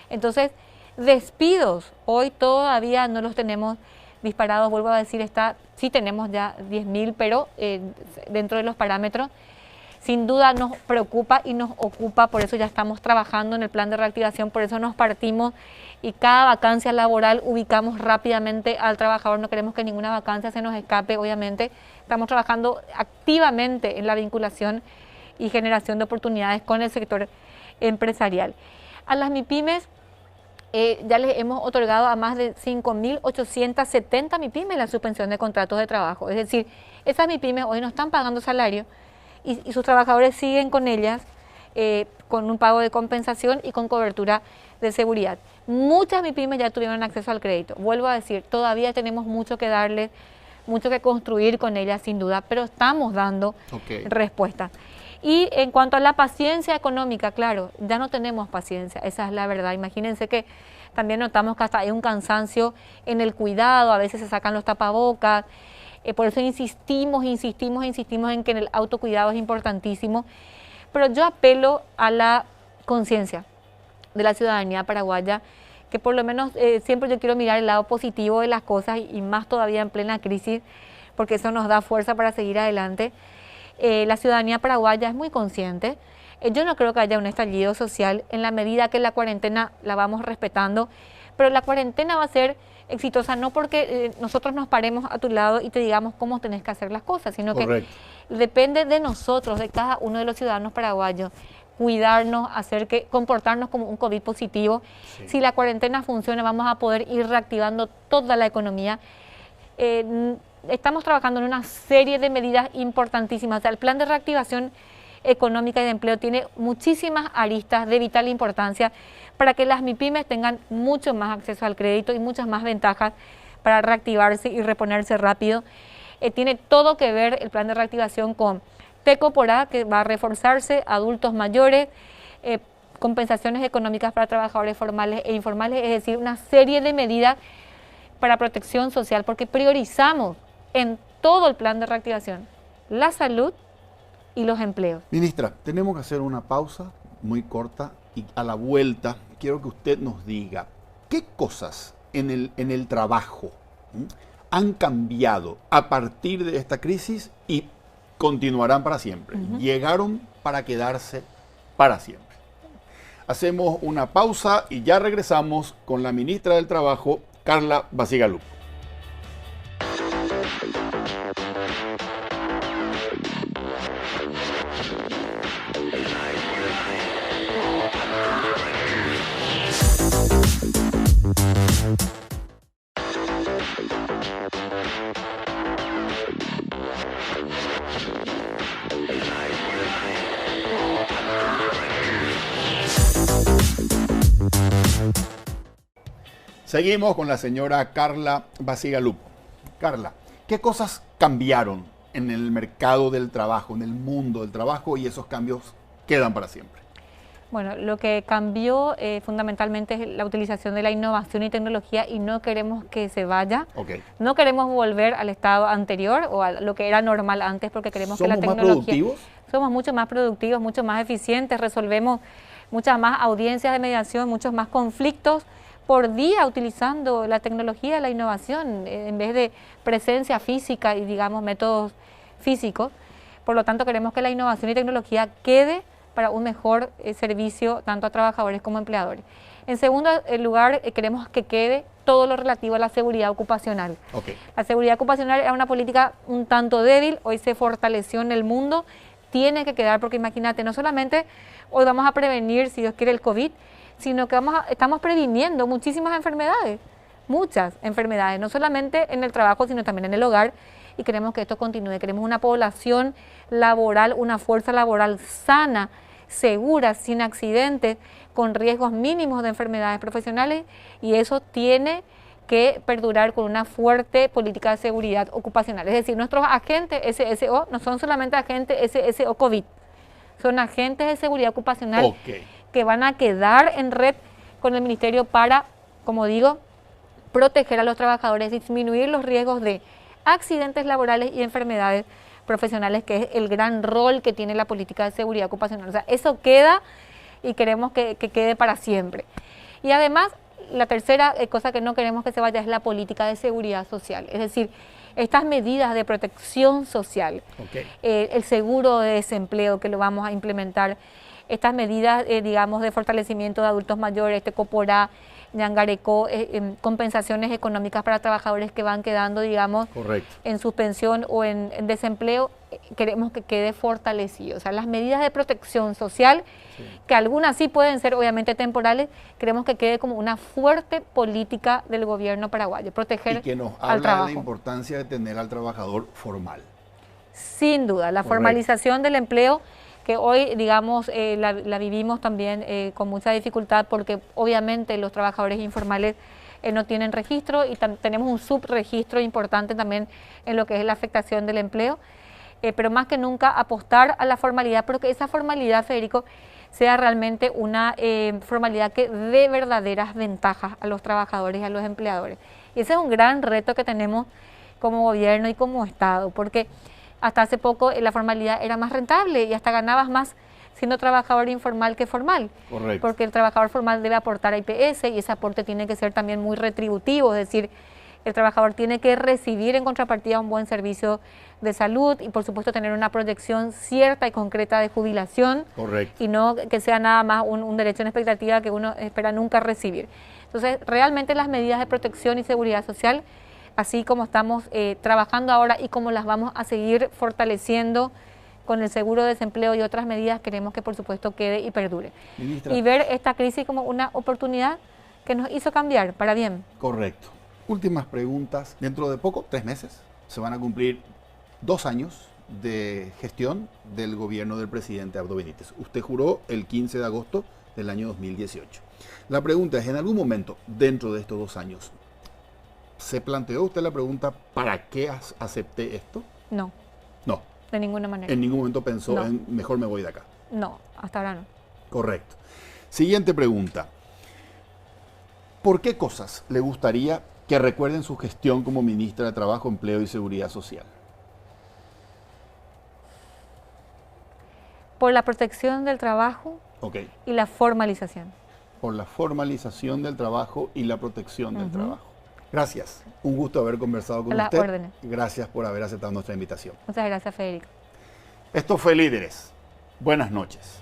Entonces, despidos, hoy todavía no los tenemos disparados, vuelvo a decir, sí tenemos ya 10.000, pero dentro de los parámetros. Sin duda nos preocupa y nos ocupa, por eso ya estamos trabajando en el plan de reactivación, por eso nos partimos y cada vacancia laboral ubicamos rápidamente al trabajador, no queremos que ninguna vacancia se nos escape, obviamente. Estamos trabajando activamente en la vinculación y generación de oportunidades con el sector empresarial. A las MIPYMES ya les hemos otorgado a más de 5.870 MIPYMES la suspensión de contratos de trabajo, es decir, esas MIPYMES hoy no están pagando salario, y sus trabajadores siguen con ellas con un pago de compensación y con cobertura de seguridad. Muchas MIPYMES ya tuvieron acceso al crédito. Vuelvo a decir, todavía tenemos mucho que darles, mucho que construir con ellas sin duda, pero estamos dando respuesta. Y en cuanto a la paciencia económica, claro, ya no tenemos paciencia, esa es la verdad. Imagínense que también notamos que hasta hay un cansancio en el cuidado, a veces se sacan los tapabocas. Por eso insistimos en que el autocuidado es importantísimo. Pero yo apelo a la conciencia de la ciudadanía paraguaya, que por lo menos siempre yo quiero mirar el lado positivo de las cosas, y más todavía en plena crisis, porque eso nos da fuerza para seguir adelante. La ciudadanía paraguaya es muy consciente. Yo no creo que haya un estallido social en la medida que la cuarentena la vamos respetando, pero la cuarentena va a ser exitosa no porque nosotros nos paremos a tu lado y te digamos cómo tenés que hacer las cosas, sino Correcto. que depende de nosotros, de cada uno de los ciudadanos paraguayos, cuidarnos, comportarnos como un COVID positivo. Sí. Si la cuarentena funciona, vamos a poder ir reactivando toda la economía. Estamos trabajando en una serie de medidas importantísimas. O sea, el plan de reactivación económica y de empleo tiene muchísimas aristas de vital importancia para que las MIPYMES tengan mucho más acceso al crédito y muchas más ventajas para reactivarse y reponerse rápido. Tiene todo que ver el plan de reactivación con TECO-PORA, que va a reforzarse, adultos mayores, compensaciones económicas para trabajadores formales e informales, es decir, una serie de medidas para protección social, porque priorizamos en todo el plan de reactivación la salud y los empleos. Ministra, tenemos que hacer una pausa muy corta y a la vuelta quiero que usted nos diga qué cosas en el trabajo han cambiado a partir de esta crisis y continuarán para siempre. Llegaron para quedarse para siempre. Hacemos una pausa y ya regresamos con la ministra del Trabajo, Carla Basigalupo. Seguimos con la señora Carla Basigalupo. Carla, ¿qué cosas cambiaron en el mercado del trabajo, en el mundo del trabajo, y esos cambios quedan para siempre? Bueno, lo que cambió fundamentalmente es la utilización de la innovación y tecnología y no queremos que se vaya. Okay. No queremos volver al estado anterior o a lo que era normal antes porque queremos que la tecnología... ¿Somos más productivos? Somos mucho más productivos, mucho más eficientes, resolvemos muchas más audiencias de mediación, muchos más conflictos por día utilizando la tecnología y la innovación en vez de presencia física y digamos métodos físicos. Por lo tanto queremos que la innovación y tecnología quede para un mejor servicio tanto a trabajadores como a empleadores. En segundo lugar, queremos que quede todo lo relativo a la seguridad ocupacional. Okay. La seguridad ocupacional era una política un tanto débil, hoy se fortaleció en el mundo, tiene que quedar porque imagínate, no solamente hoy vamos a prevenir, si Dios quiere, el COVID, sino que estamos previniendo muchísimas enfermedades, muchas enfermedades, no solamente en el trabajo, sino también en el hogar, y queremos que esto continúe. Queremos una población laboral, una fuerza laboral sana, segura, sin accidentes, con riesgos mínimos de enfermedades profesionales, y eso tiene que perdurar con una fuerte política de seguridad ocupacional. Es decir, nuestros agentes SSO no son solamente agentes SSO COVID, son agentes de seguridad ocupacional. Okay. Que van a quedar en red con el Ministerio para, como digo, proteger a los trabajadores, disminuir los riesgos de accidentes laborales y enfermedades profesionales, que es el gran rol que tiene la política de seguridad ocupacional. O sea, eso queda y queremos que quede para siempre. Y además, la tercera cosa que no queremos que se vaya es la política de seguridad social, es decir, estas medidas de protección social, Okay. El seguro de desempleo que lo vamos a implementar, estas medidas, digamos, de fortalecimiento de adultos mayores, TECO-PORA, Ñangarecó, compensaciones económicas para trabajadores que van quedando, digamos, Correcto. en suspensión o en desempleo, queremos que quede fortalecido. O sea, las medidas de protección social, sí, que algunas sí pueden ser obviamente temporales, queremos que quede como una fuerte política del gobierno paraguayo, proteger y que nos al habla trabajo. de la importancia de tener al trabajador formal. Sin duda, la Correcto. Formalización del empleo, que hoy, digamos, la vivimos también con mucha dificultad porque obviamente los trabajadores informales no tienen registro y tenemos un subregistro importante también en lo que es la afectación del empleo, pero más que nunca apostar a la formalidad, pero que esa formalidad, Federico, sea realmente una formalidad que dé verdaderas ventajas a los trabajadores y a los empleadores. Y ese es un gran reto que tenemos como gobierno y como Estado, porque hasta hace poco la formalidad era más rentable y hasta ganabas más siendo trabajador informal que formal. Correcto. Porque el trabajador formal debe aportar a IPS y ese aporte tiene que ser también muy retributivo, es decir, el trabajador tiene que recibir en contrapartida un buen servicio de salud y por supuesto tener una proyección cierta y concreta de jubilación. Correcto. Y no que sea nada más un derecho en expectativa que uno espera nunca recibir. Entonces, realmente las medidas de protección y seguridad social, así como estamos trabajando ahora y como las vamos a seguir fortaleciendo con el seguro de desempleo y otras medidas, queremos que por supuesto quede y perdure. Ministra. Y ver esta crisis como una oportunidad que nos hizo cambiar para bien. Correcto. Últimas preguntas. Dentro de poco, 3 meses, se van a cumplir 2 años de gestión del gobierno del presidente Abdo Benítez. Usted juró el 15 de agosto del año 2018. La pregunta es, ¿en algún momento dentro de estos 2 años se planteó usted la pregunta, ¿para qué acepté esto? No, No. de ninguna manera. En ningún momento pensó No. en mejor me voy de acá. No, hasta ahora no. Correcto. Siguiente pregunta. ¿Por qué cosas le gustaría que recuerden su gestión como ministra de Trabajo, Empleo y Seguridad Social? Por la protección del trabajo Ok. y la formalización. Por la formalización del trabajo y la protección del trabajo. Gracias. Un gusto haber conversado con A las usted. órdenes. Gracias por haber aceptado nuestra invitación. Muchas gracias, Federico. Esto fue Líderes. Buenas noches.